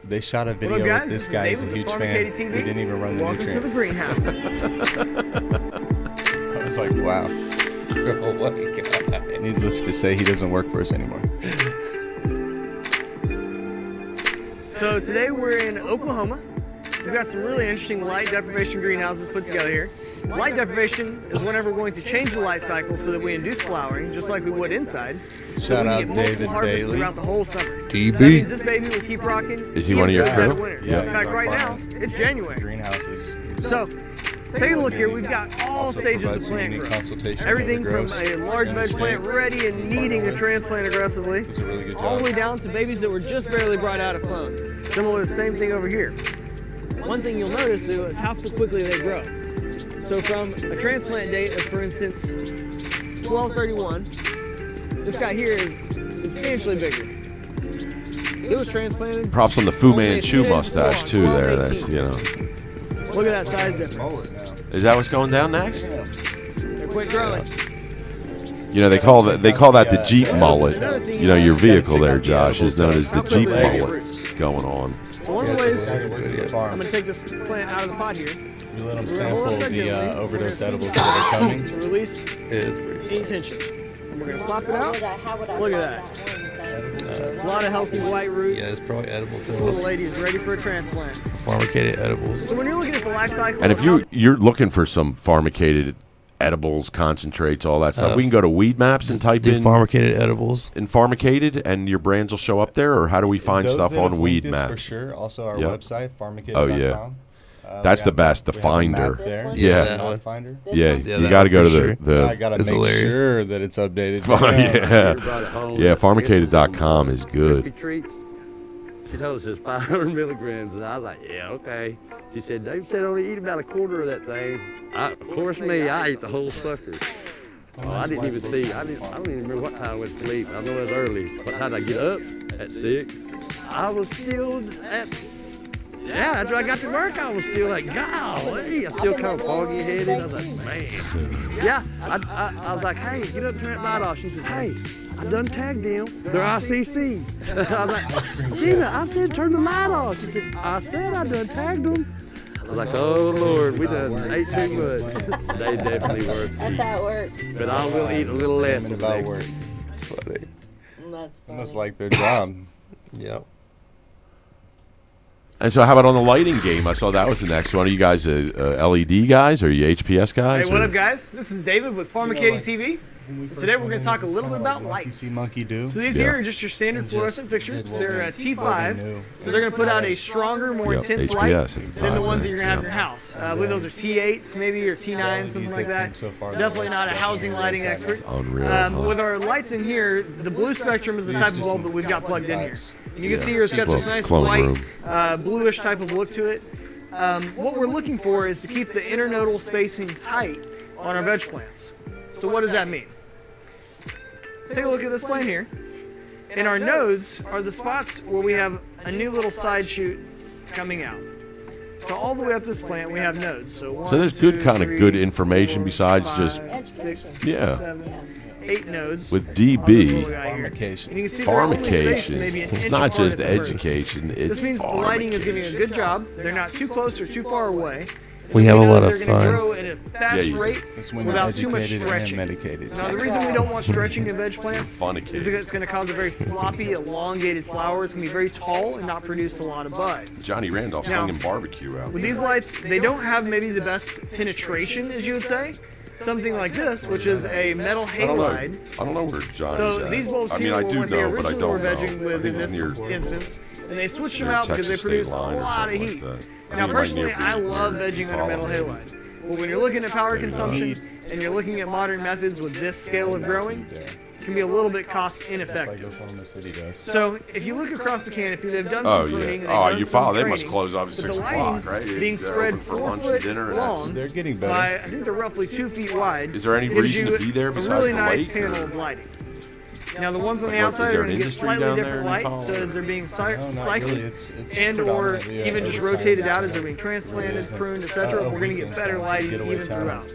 They shot a video
guys,
with this
this is
guy. He's a
David
huge
with
fan.
Pharmicated TV.
We didn't even run the
Welcome to the
nutrient.
greenhouse.
I was like, wow.
Oh my god.
Needless to say, he doesn't work for us anymore.
So today we're in Oklahoma. We've got some really interesting light deprivation greenhouses put together here. Light deprivation is whenever we're going to change the light cycle so that we induce flowering, just like we would inside. So
Shout
we
out
can get multiple
David
harvests
Bailey.
throughout the whole summer. So that
DB.
means this baby will keep rocking.
Is he one of your
even through
crew?
the winter.
Yeah,
In fact,
he's
right
our
now,
farmer.
it's January.
Greenhouses.
So, take a look here. We've got all
Also
stages of
provides some
plant
unique
growth.
consultation
Everything
for the
from
grows
a large
in the
veg plant
state.
ready and needing a transplant aggressively,
Does a really good
all the
job.
way down to babies that were just barely brought out of clone. Similar to the same thing over here. One thing you'll notice though is how quickly they grow. So from a transplant date of, for instance, 1231, this guy here is substantially bigger. It was transplanted.
Props on the Fu
only a
Manchu
few days
mustache,
before,
too,
on
there.
12/18.
That's, you know.
Look at that size difference.
Forward now.
Is that what's going down next?
They're quick growing.
You know, they call that the Jeep mullet. You know, your vehicle there, Josh, is known as the Jeep mullet going on.
So one of the ways
Works at the
I'm
farm.
going to take this plant out of the pot here.
We let them
We're gonna hold
sample
it
the
gently.
overdose
We're gonna
edibles
squeeze
that are
it
coming.
to release
It is pretty
any tension. And we're going to plop it out.
How would I
Look at
find
that.
one
A lot of healthy white roots.
Yeah, it's probably edible
This
to
little
us.
lady is ready for a transplant.
Pharmacated edibles.
So when you're looking at the life cycle,
And if you're looking for some Pharmicated edibles, concentrates, all that stuff. We can go to Weed Maps and type in
Pharmicated edibles.
in Pharmicated, and your brands will show up there. Or how do we find
Those
stuff
that
on
have
Weed
linked us
Maps?
For sure. Also, our
Yep.
website, pharmacated.com.
Oh, yeah. That's the best, the
we have a
finder.
map there.
Yeah.
The map finder.
Yeah,
one?
Yeah,
you
that
got to go
for
to
sure.
I
the
gotta
It's
make
hilarious.
sure that it's updated.
yeah, pharmacated.com is good.
Crispy treats. She told us it's 500 milligrams, and I was like, yeah, okay. She said, Dave said only eat about a quarter of that thing. Of course, I ate the whole sucker. Oh, I didn't even see. I don't even remember what time I went to sleep. I know it was early. What time did I get up? At 6. I was still at. Yeah, after I got to work, I was still like, golly. I still kind of foggy headed. I was like, man. Yeah, I was like, hey, get up and turn that light off. She said, hey, I done tagged them. They're ICC. I was like, Gina, I said turn the light off. She said, I said I done tagged them. I was like, oh Lord, we done ate too much. They definitely work.
That's how it works.
But I will eat a little less.
Women about work.
It's funny.
That's funny.
Almost like their job.
Yep.
And so, how about on the lighting game? I saw that was the next one. Are you guys LED guys? Or are you HPS guys?
Hey, what
or-
up, guys? This is David with Pharmicated TV. Today we're going to talk a little bit about lights.
Monkey do.
So these
Yeah.
here are just your standard
And
fluorescent
just
fixtures.
did what
They're
we
T5,
knew.
so they're going to put out a stronger, more
Yep,
intense
HPS
light
at the
than the
time,
ones that you're going to have in
yeah.
your house. I believe those are T8s maybe, or T9s, something
LEDs
like
that
that.
came so far,
Definitely
that's
not a
definitely
housing lighting
inside
expert.
Unreal. huh?
With our lights in here, the blue spectrum is the type of bulb that we've got plugged in here. And you can see here it's got this nice
Clone
white,
room.
bluish type of look to it. What we're looking for is to keep the internodal spacing tight on our veg plants. So what does that mean? Take a look at this plant here. In our nodes are the spots where we have a new little side shoot coming out. So all the way up this plant we have nodes. So
there's good kind of good information besides just
Education.
yeah.
7, 8 nodes.
With
on this little
DB,
guy here.
Pharmacation.
And you can see they're only spaced
pharmacation.
maybe an
It's
inch
not
apart
just
at the first.
education. It's
This means the lighting is giving a
pharmacation.
good job. They're not too close or too far away.
We have a
know
lot
that
of
they're gonna
fun.
grow at a fast
Yeah, you do.
rate
That's when you're
without too much
educated and
stretching.
medicated.
Now, the reason we don't want stretching in veg plants
Pharmacated.
is that it's going to cause a very floppy, elongated flower. It's going to be very tall and not produce a lot of bud.
Johnny Randolph
Now,
slinging barbecue out
With
there.
these lights, they don't have maybe the best penetration, as you would say. Something like this, which is a metal
I don't know.
halide.
I don't know where Johnny's
So
at.
these bulbs
I mean,
here
I
were
do
what they
know, but I
originally were
don't
vegging
know. I
with in
think it's
this
near
instance, and they switched them
near
out because they
Texas State
produce a
line or
lot of
something
heat.
like that. I
Now,
think it might
personally,
near-
I love
near
vegging under metal
Follow.
halide. But when you're looking at power consumption and you're looking at modern methods with this scale of growing, it can be a little bit cost
Like
ineffective.
Oklahoma City does.
So if you look across the canopy, they've done
Oh
some pruning.
yeah.
they've
Oh,
done
you
some
follow? They must
training,
close up at
but
6
the
o'clock,
lighting
right?
being
They're
spread
open for
4
lunch
foot
and dinner, and that's.
long
They're getting better.
by, I think they're roughly 2 feet wide.
Is there any
gives
reason
you
to be there
a
besides
really
the
nice
lake,
panel
or-
of lighting. Now the ones on the
Like,
outside
is there
are
an
going to get
industry
slightly
down there
different
in
light,
Follow,
so
or-
as they're being
No, not
cycled
really. It's
and or
predominantly,
even just
overtime
rotated out
time.
as they're being transplanted,
It isn't,
pruned, etc. We're going to get
weekend
better
time,
lighting
getaway
even
time.
throughout.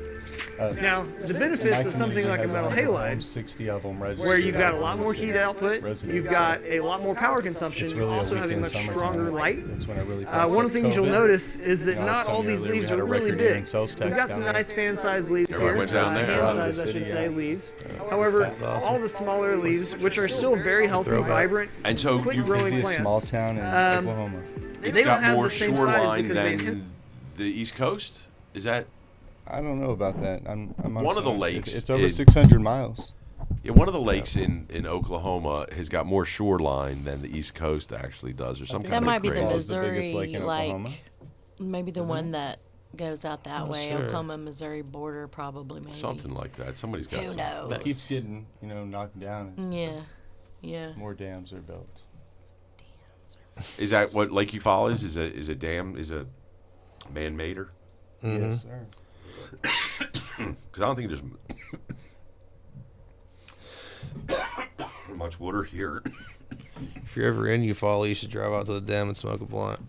Now, the benefits of something like a metal halide,
60 of them registered.
where you've got a lot more heat output, you've got a lot more power consumption,
It's
you
really
also have a
weekend
much
summertime.
stronger light.
That's when it really
One of the things you'll notice is that
You know, I was
not all
telling you
these
earlier, we
leaves
had
are
a
really
record here in
big.
sales
We've
tax
got
down
some
there.
nice fan-sized leaves
Everybody
here,
went down there.
hand
Around the
size, I
city,
should say,
yeah.
leaves. However, all the smaller leaves, which are still very healthy,
Throwback.
vibrant,
And so
quick
you
growing
Busiest
plants.
small town in Oklahoma.
It's
They don't
got
have
more
the same size
shoreline
because they-
than the East Coast. Is that?
I don't know about that. I'm
One of the
honestly-
lakes
It's over
in-
600 miles.
Yeah, one of the lakes in Oklahoma has got more shoreline than the East Coast actually does, or some
think
That
kind of
might be the
crazy.
Falls, the biggest
Missouri,
lake in
like
Oklahoma.
maybe the one that goes out that way,
sure.
Oklahoma, Missouri border, probably maybe.
Something like that. Somebody's got
Who
some.
knows?
It keeps getting, knocked down. As
Yeah, yeah.
more dams are built.
Is that what Lake Eufaula is? Is a dam? Is a man-mader?
Yes, sir.
Because I don't think there's much water here.
If you're ever in Eufaula, you should drive out to the dam and smoke a blunt.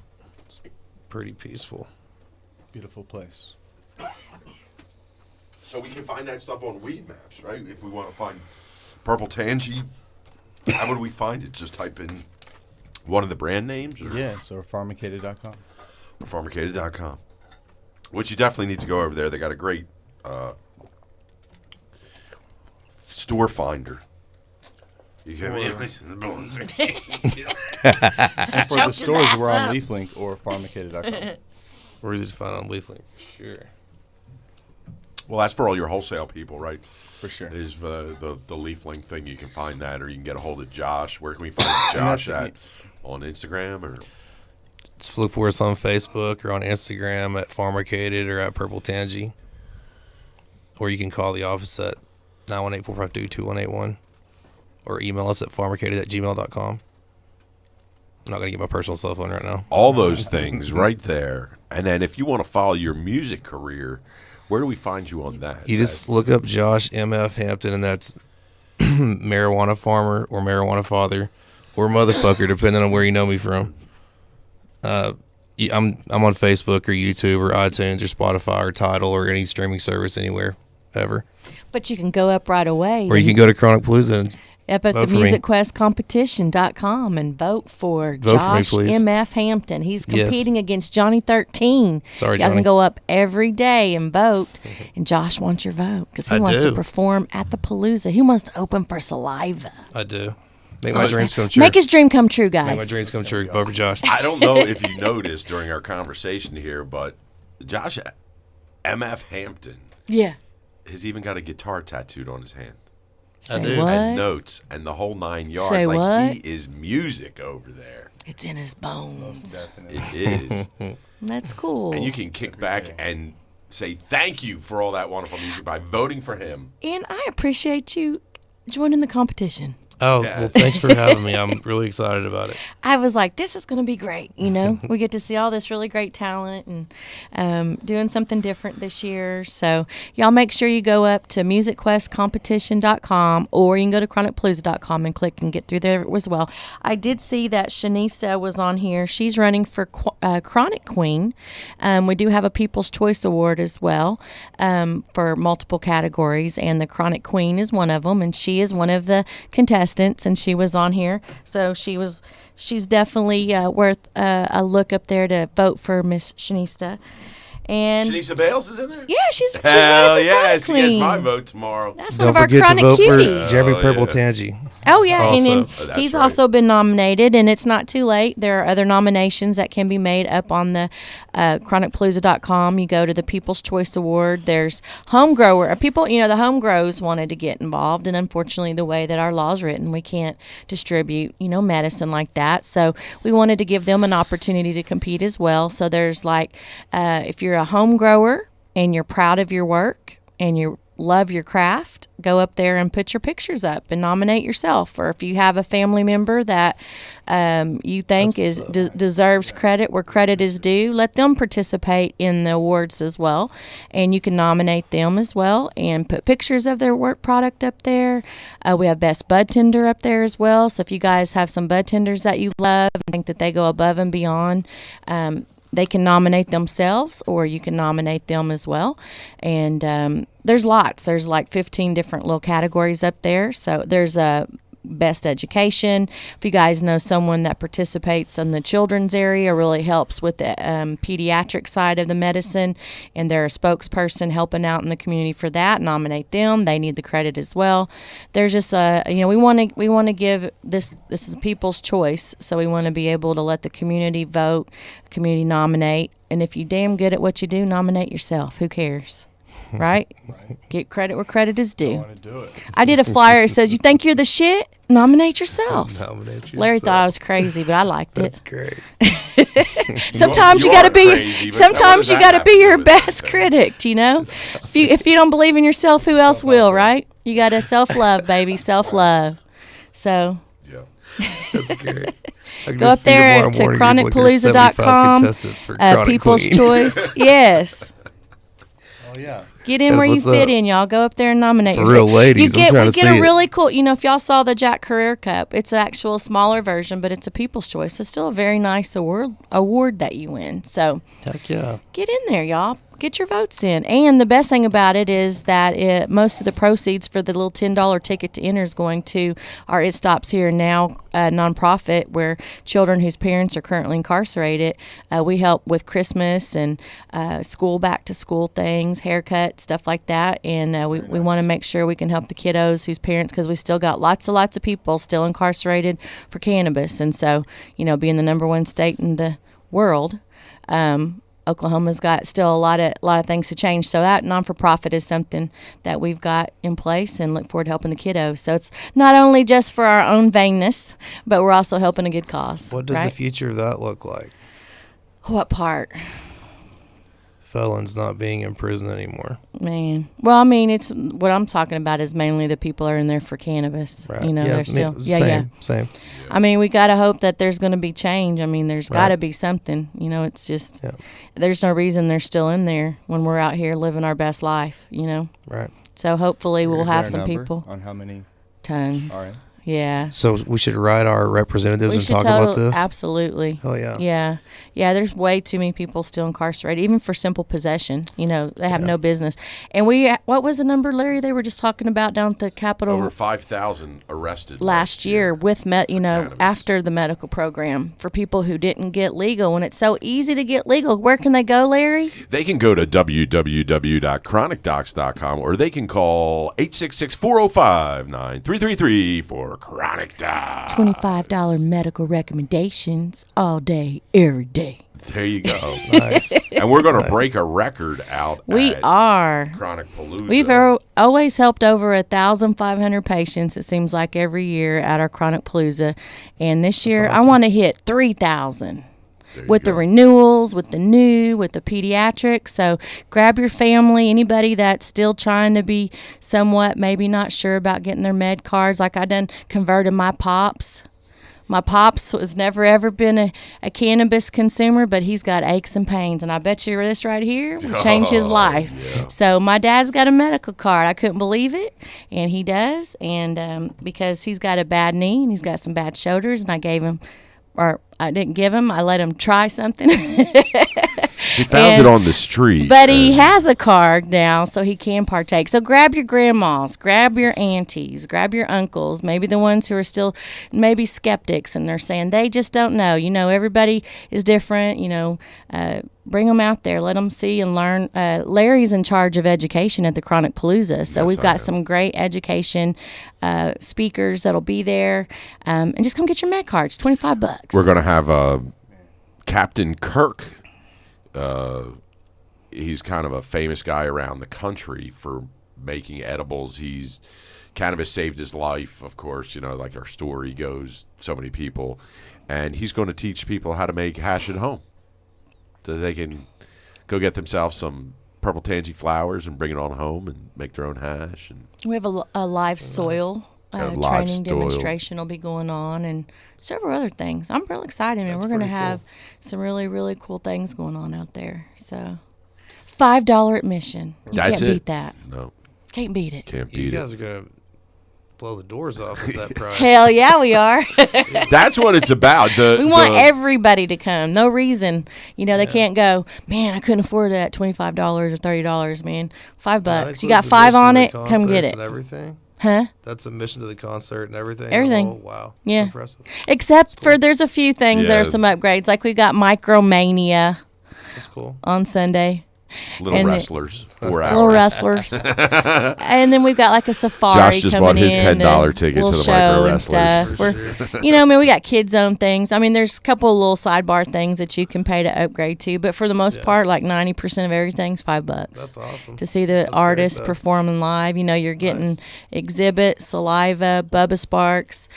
It's pretty peaceful.
Beautiful place.
So we can find that stuff on Weed Maps, right? If we want to find purple tangy, how would we find it? Just type in one of the brand names, or
Yes, or pharmacated.com.
Pharmicated.com. Which you definitely need to go over there. They got a great store finder. You can
And for the stores, we're on LeafLink or pharmacated.com.
Or easy to find on LeafLink. Sure.
Well, that's for all your wholesale people, right?
For sure.
Is the leafling thing. You can find that, or you can get a hold of Josh. Where can we find Josh at? On Instagram, or
just look for us on Facebook or on Instagram at Pharmicated or at Purple Tangy. Or you can call the office at 918-452-2181 or email us at pharmacated@gmail.com. I'm not going to get my personal cell phone right now.
All those things right there. And then if you want to follow your music career, where do we find you on that?
You just look up Josh M.F. Hampton, and that's marijuana farmer or marijuana father or motherfucker, depending on where you know me from. I'm on Facebook or YouTube or iTunes or Spotify or Tidal or any streaming service anywhere, ever.
But you can go up right away.
Or you can go to Chronic Palooza and
up at the musicquestcompetition.com and vote for Josh M.F. Hampton. He's competing against Johnny 13.
Sorry,
Y'all
Johnny.
can go up every day and vote. And Josh wants your vote because he wants to perform at the Palooza. He wants to open for Saliva.
I do. Make my dreams come true.
Make his dream come true, guys.
Make my dreams come true. Vote for Josh.
I don't know if you noticed during our conversation here, but Josh M.F. Hampton has even got a guitar tattooed on his hand.
Say
I do.
what?
And notes and the whole 9 yards.
Say
like
what?
he is music over there.
It's in his bones.
It is.
That's cool.
And you can kick back and say thank you for all that wonderful music by voting for him.
And I appreciate you joining the competition.
Oh, well, thanks for having me. I'm really excited about it.
I was like, this is going to be great. You know, we get to see all this really great talent and doing something different this year. So y'all make sure you go up to musicquestcompetition.com or you can go to chronicpalooza.com and click and get through there as well. I did see that Shanisa was on here. She's running for Chronic Queen. We do have a People's Choice Award as well for multiple categories, and the Chronic Queen is one of them, and she is one of the contestants. And she was on here, so she's definitely worth a look up there to vote for Miss Shanista. And
Shanisa Bales is in there?
Yeah, she's
hell yeah, she gets
Queen.
my vote tomorrow.
That's
Don't
one of our
forget
chronic
to vote
cuties.
for Jeremy
Oh,
Purple
yeah.
Tangy.
Oh, yeah,
Also.
and he's also been nominated, and it's not too late. There are other nominations that can be made up on the chronicpalooza.com. You go to the People's Choice Award. There's home grower. People, you know, the home grows wanted to get involved, and unfortunately, the way that our law's written, we can't distribute, you know, medicine like that. So we wanted to give them an opportunity to compete as well. So there's like, if you're a home grower and you're proud of your work and you love your craft, go up there and put your pictures up and nominate yourself. Or if you have a family member that you think deserves credit where credit is due, let them participate in the awards as well. And you can nominate them as well and put pictures of their work product up there. We have Best Bud Tender up there as well. So if you guys have some bud tenders that you love and think that they go above and beyond, they can nominate themselves, or you can nominate them as well. And there's lots. There's like 15 different little categories up there. So there's a best education. If you guys know someone that participates in the children's area, really helps with the pediatric side of the medicine, and they're a spokesperson helping out in the community for that, nominate them. They need the credit as well. There's just we want to give this is people's choice, so we want to be able to let the community vote, community nominate, and if you're damn good at what you do, nominate yourself. Who cares? Right? Get credit where credit is due. I did a flyer. It says, "You think you're the shit? Nominate yourself."
Nominate yourself.
Larry thought I was crazy, but I liked
That's
it.
great.
Sometimes you got to be. Sometimes you got to be your best critic. You know, if you don't believe in yourself, who else will? Right? You got to self-love, baby, self-love. So.
Yeah.
That's great.
Go up there to chronicpalooza.com. People's Choice. Yes.
Oh yeah.
Get in where you fit in, y'all. Go up there and nominate.
For real ladies,
we get a really cool. You know, if y'all saw the Jack Career Cup, it's an actual smaller version, but it's a People's Choice. It's still a very nice award that you win. So,
heck yeah,
get in there, y'all. Get your votes in. And the best thing about it is that most of the proceeds for the little $10 ticket to enter is going to our It Stops Here Now nonprofit, where children whose parents are currently incarcerated, we help with Christmas and school, back to school things, haircut, stuff like that. And we want to make sure we can help the kiddos whose parents, because we still got lots of people still incarcerated for cannabis. And so, you know, being the #1 state in the world, Oklahoma's got still a lot of things to change. So that non-for-profit is something that we've got in place, and look forward to helping the kiddos. So it's not only just for our own vainness, but we're also helping a good cause.
What does
right?
the future of that look like?
What part?
Felons not being in prison anymore.
Man, well, I mean, it's what I'm talking about is mainly the people are in there for cannabis.
Right.
You know,
Yeah,
they're still
same.
I mean, we got to hope that there's going to be change. I mean, there's got to be something. You know, it's just there's no reason they're still in there when we're out here living our best life. You know,
right.
So hopefully we'll
Is
have
there a
some
number
people.
on how many?
Tons.
All right.
Yeah.
So we should write our representatives
We
and
should
talk about this?
Absolutely.
Oh, yeah.
Yeah. Yeah, there's way too many people still incarcerated, even for simple possession. You know, they have no business. And what was the number, Larry, they were just talking about down at the Capitol?
Over 5,000 arrested
last year with,
cannabis.
after the medical program for people who didn't get legal. And it's so easy to get legal. Where can they go, Larry?
They can go to www.chronicdocs.com, or they can call 866-405-9333 for Chronic Docs.
$25 medical recommendations all day, every day.
There you go.
Nice.
And we're going to break a record out
We
at
are.
Chronic Palooza.
We've always helped over 1,500 patients, it seems like, every year at our Chronic Palooza. And this year, I want to hit 3,000. With the renewals, with the new, with the pediatrics. So grab your family, anybody that's still trying to be somewhat maybe not sure about getting their med cards. Like I done converted my pops. My pops was never ever been a cannabis consumer, but he's got aches and pains. And I bet you this right here will change his life. Yeah. So my dad's got a medical card. I couldn't believe it. And he does. And because he's got a bad knee and he's got some bad shoulders, and I gave him, or I didn't give him, I let him try something.
He found it on the street.
But he has a card now, so he can partake. So grab your grandmas, grab your aunties, grab your uncles, maybe the ones who are still maybe skeptics, and they're saying they just don't know. You know, everybody is different, you know. Bring them out there. Let them see and learn. Larry's in charge of education at the Chronic Palooza, so we've got some great education speakers that'll be there. And just come get your med cards, $25.
We're going to have Captain Kirk. He's kind of a famous guy around the country for making edibles. Cannabis saved his life, of course. You know, like our story goes, so many people. And he's going to teach people how to make hash at home, so they can go get themselves some purple tansy flowers and bring it on home and make their own hash. And
we have a live soil training demonstration will be going on, and several other things. I'm real excited, and we're going to have some really, really cool things going on out there. So $5 admission. You can't beat that.
No.
Can't beat it.
Can't beat it.
You guys are going to blow the doors off with that price.
Hell yeah, we are.
That's what it's about.
We want everybody to come. No reason. You know, they can't go, man, I couldn't afford that $25 or $30, man. $5. You got 5 on it, come get it.
And everything?
Huh?
That's admission to the concert and everything?
Everything.
Oh, wow.
Yeah.
That's impressive.
Except for there's a few things that are some upgrades. Like we got Micromania.
That's cool.
On Sunday.
Little wrestlers, 4 hours.
Little wrestlers. And then we've got like a safari
Josh just
coming
bought his
in
$10 ticket to the
show
micro
and stuff. You know, I mean, we got kids zone things. I mean, there's a couple of little sidebar things that you can pay to upgrade to, but for the most part, like 90% of everything's $5.
That's awesome.
To see the artists performing live. You know, you're getting Exhibit, Saliva, Bubba Sparks,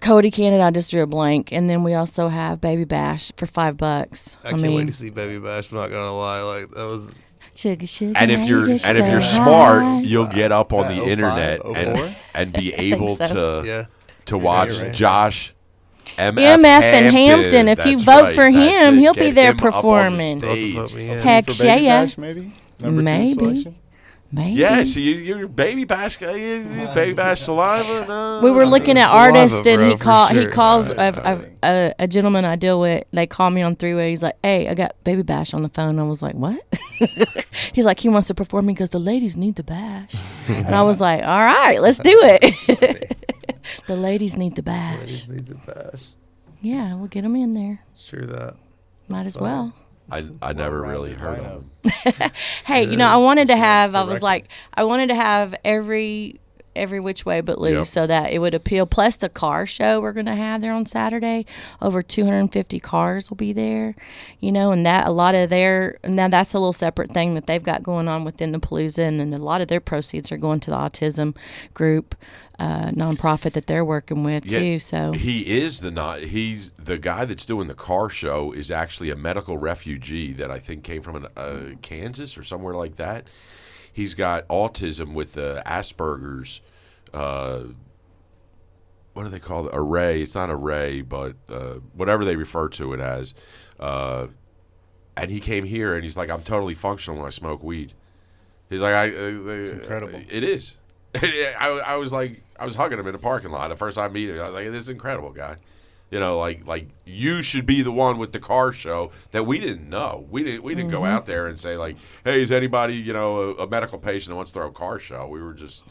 Cody Canada, I just drew a blank, and then we also have Baby Bash for $5.
I can't wait to see Baby Bash. I'm not gonna lie, like that was.
Sugar,
and if you're smart, you'll get up on the internet and be able to watch Josh MF
in Hampton. If you vote for him, he'll be there performing. Heck yeah, maybe. Maybe.
Yeah, so you're Baby Bash, Baby Bash Saliva. No.
We were looking at artists, and he calls a gentleman I deal with. They call me on three-way. He's like, "Hey, I got Baby Bash on the phone." I was like, "What?" He's like, "He wants to perform." He goes, "The ladies need the bash," and I was like, "All right, let's do it." The ladies need the bash.
Ladies need the bash.
Yeah, we'll get them in there.
Sure that.
Might as well.
I never really heard of him.
Hey, you know, I wanted to have every every which way but loose,
Yep.
so that it would appeal. Plus the car show we're going to have there on Saturday, over 250 cars will be there, and that a lot of now that's a little separate thing that they've got going on within the Palooza, and then a lot of their proceeds are going to the autism group nonprofit that they're working with too. So
he's the guy that's doing the car show is actually a medical refugee that I think came from Kansas or somewhere like that. He's got autism with Asperger's. What do they call it? Array. It's not array, but whatever they refer to it as. And he came here and he's like, I'm totally functional when I smoke weed. He's like,
it's incredible.
It is. I was hugging him in the parking lot the first time meeting him. I was like, this is incredible, guy. Like you should be the one with the car show that we didn't know. We didn't go out there and say like, hey, is anybody, a medical patient that wants to throw a car show? We were just,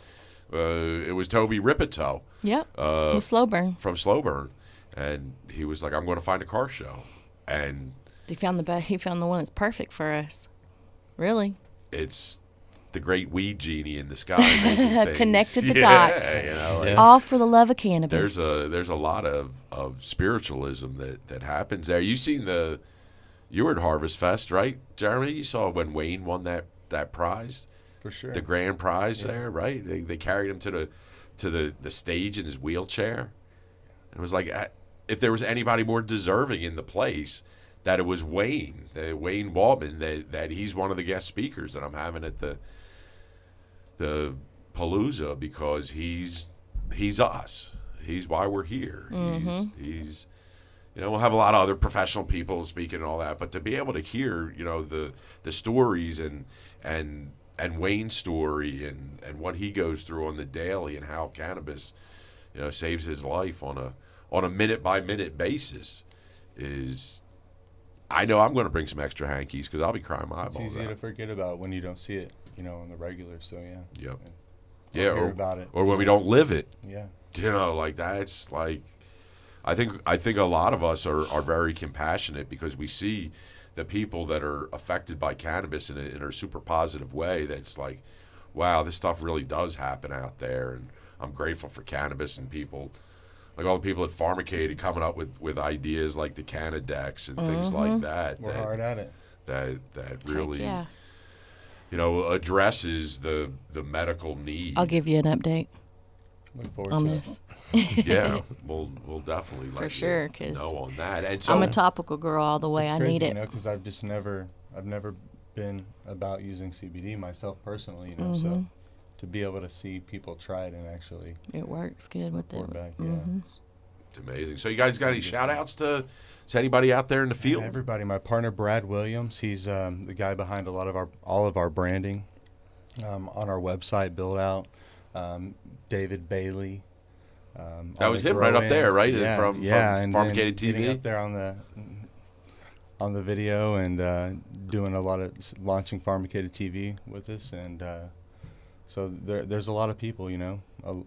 it was Toby Ripito.
Yep. From Slowburn.
From Slowburn. And he was like, I'm going to find a car show. And
he found the one that's perfect for us. Really.
It's the great weed genie in the sky making things.
Connected the dots. All for the love of cannabis.
There's a lot of spiritualism that happens there. You were at Harvest Fest, right, Jeremy? You saw when Wayne won that prize,
for sure,
the grand prize there, right? They carried him to the stage in his wheelchair. It was like, if there was anybody more deserving in the place, that it was Wayne Waldman, that he's one of the guest speakers that I'm having at the Palooza, because he's us. He's why we're here.
Mm-hmm.
He's we'll have a lot of other professional people speaking and all that, but to be able to hear, the stories and Wayne's story and what he goes through on the daily, and how cannabis, saves his life on a minute by minute basis, is, I know I'm going to bring some extra hankies because I'll be crying my eyeballs out.
It's easy to forget about when you don't see it, on the regular. So yeah.
Yep.
Hear about it,
or when we don't live it.
Yeah.
Like that's like, I think a lot of us are very compassionate because we see the people that are affected by cannabis in a super positive way. That's like, wow, this stuff really does happen out there, and I'm grateful for cannabis and people. Like all the people at Pharmicated coming up with ideas like the Canadex and things like that.
We're hard at it.
That really, addresses the medical need.
I'll give you an update.
Look forward
on
to
this.
Yeah, we'll definitely let
for sure,
you know on that. And so
I'm a topical girl all the way.
It's
I
crazy,
need it.
because I've never been about using CBD myself personally. So to be able to see people try it and actually
it works good with it.
Back,
it's amazing. So you guys got any shout outs to anybody out there in the field?
Everybody. My partner Brad Williams, he's the guy behind all of our branding on our website build out. David Bailey.
That was him right up there, right? From Pharmicated TV.
Getting up there on the video and doing a lot of launching Pharmicated TV with us, and so there's a lot of people, a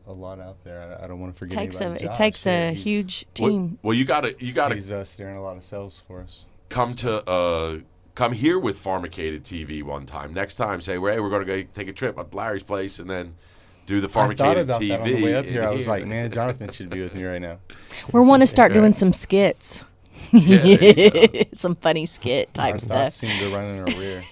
lot out there. I don't want to forget anybody.
It takes a huge team.
Well, you got to.
He's steering a lot of sales for us.
Come here with Pharmicated TV one time. Next time, say, hey, we're going to go take a trip up to Larry's place, and then do the Pharmicated TV. I thought about
that on the way up here. I was like, man, Jonathan should be with me right now.
We want to start doing some skits. Some funny skit type stuff.
That seemed to run in our rear.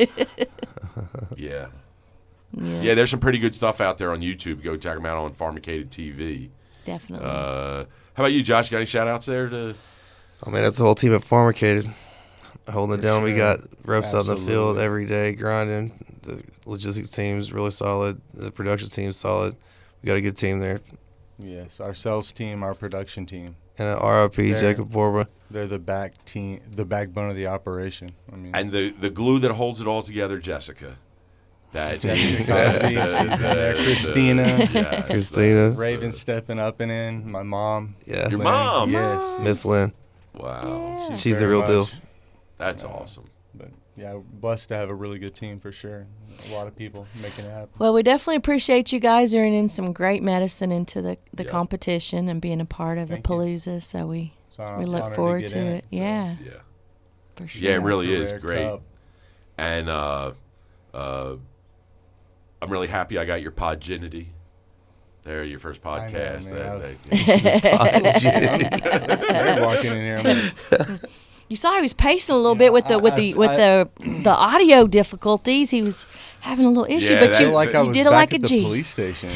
Yeah, there's some pretty good stuff out there on YouTube. Go check them out on Pharmicated TV.
Definitely.
How about you, Josh? Got any shout outs there?
Oh, man, that's the whole team at Pharmicated. Holding it down. Sure. We got reps out in the field every day, grinding. The logistics team's really solid. The production team's solid. We got a good team there.
Yes, our sales team, our production team.
And RIP Jacob Borba.
They're the backbone of the operation.
And the glue that holds it all together, Jessica.
Christina. Raven stepping up and in. My mom.
Yeah.
Your mom?
Yes.
Miss Lynn.
Wow.
Yeah.
She's the real deal.
That's awesome.
But yeah, blessed to have a really good team for sure. A lot of people making it happen.
Well, we definitely appreciate you guys earning some great medicine into the competition and being a part of the Palooza. So we look forward to it. Yeah. For sure.
Yeah, it really is great. Cup. And I'm really happy I got your podginity. There, your first podcast.
They're walking in here. I'm like,
You saw he was pacing a little bit with the audio difficulties. He was having a little issue, but you did it like a
the
G.
Police station.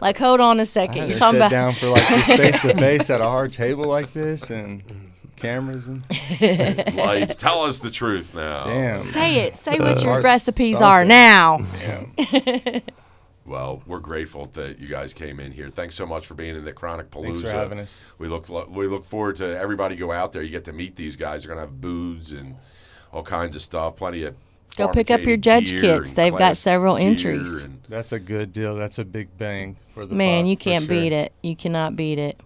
Like, hold on a second. You're talking
sit
about
down for like this face to face at a hard table like this and cameras and
lights. Tell us the truth now.
Damn.
Say it. Say what your
Heart's
recipes are now.
Yeah.
Well, we're grateful that you guys came in here. Thanks so much for being in the Chronic Palooza.
Thanks for having us.
We look forward to everybody go out there. You get to meet these guys. They're gonna have booths and all kinds of stuff. Plenty of
Go pick up your judge kits. They've got several entries.
That's a good deal. That's a big bang for the
Man,
buck,
you can't
for sure.
beat it. You cannot beat it.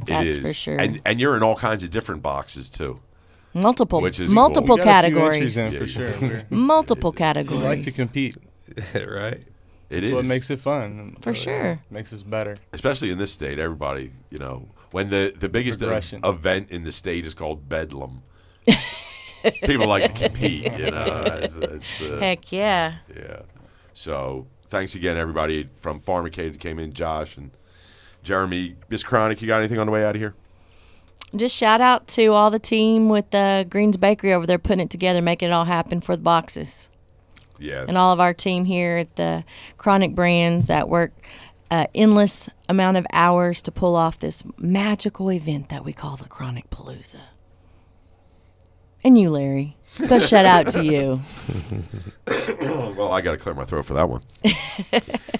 That's for sure.
And you're in all kinds of different boxes too.
Multiple
Which is
multiple
We got a few
categories.
entries in, for sure.
Multiple
We
categories.
like to compete.
Right.
That's what makes it fun.
For sure.
Makes us better.
Especially in this state, everybody, when the biggest event in the state is called Bedlam. People like to compete,
Heck yeah.
Yeah. So thanks again, everybody from Pharmicated came in, Josh and Jeremy. Miss Chronic, you got anything on the way out of here?
Just shout out to all the team with the Greens Bakery over there putting it together, making it all happen for the boxes.
Yeah.
And all of our team here at the Chronic Brands that work endless amount of hours to pull off this magical event that we call the Chronic Palooza. And you, Larry. Special shout out to you.
Well, I got to clear my throat for that one.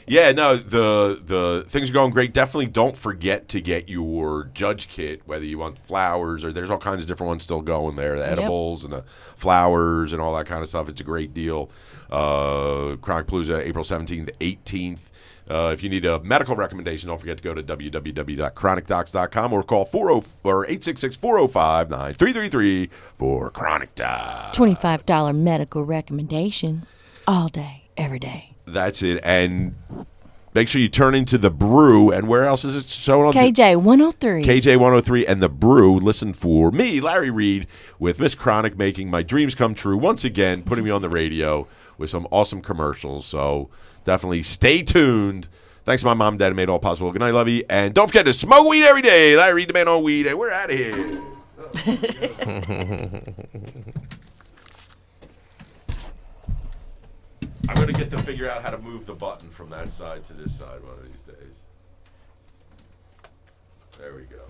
Yeah, no, the things are going great. Definitely don't forget to get your judge kit, whether you want flowers or there's all kinds of different ones still going there, the edibles and the flowers and all that kind of stuff. It's a great deal. Chronic Palooza, April 17th, 18th. If you need a medical recommendation, don't forget to go to www.chronicdocs.com or call 866-405-9333 for Chronic Docs.
$25 medical recommendations all day, every day.
That's it. And make sure you turn into The Brew. And where else is it showing on?
KJ 103.
KJ 103 and The Brew. Listen for me, Larry Reed, with Miss Chronic making my dreams come true. Once again, putting me on the radio with some awesome commercials. So definitely stay tuned. Thanks to my mom and dad who made it all possible. Good night, love you. And don't forget to smoke weed every day. Larry Reed, the man on weed. And we're out of here. I'm going to get to figure out how to move the button from that side to this side one of these days. There we go.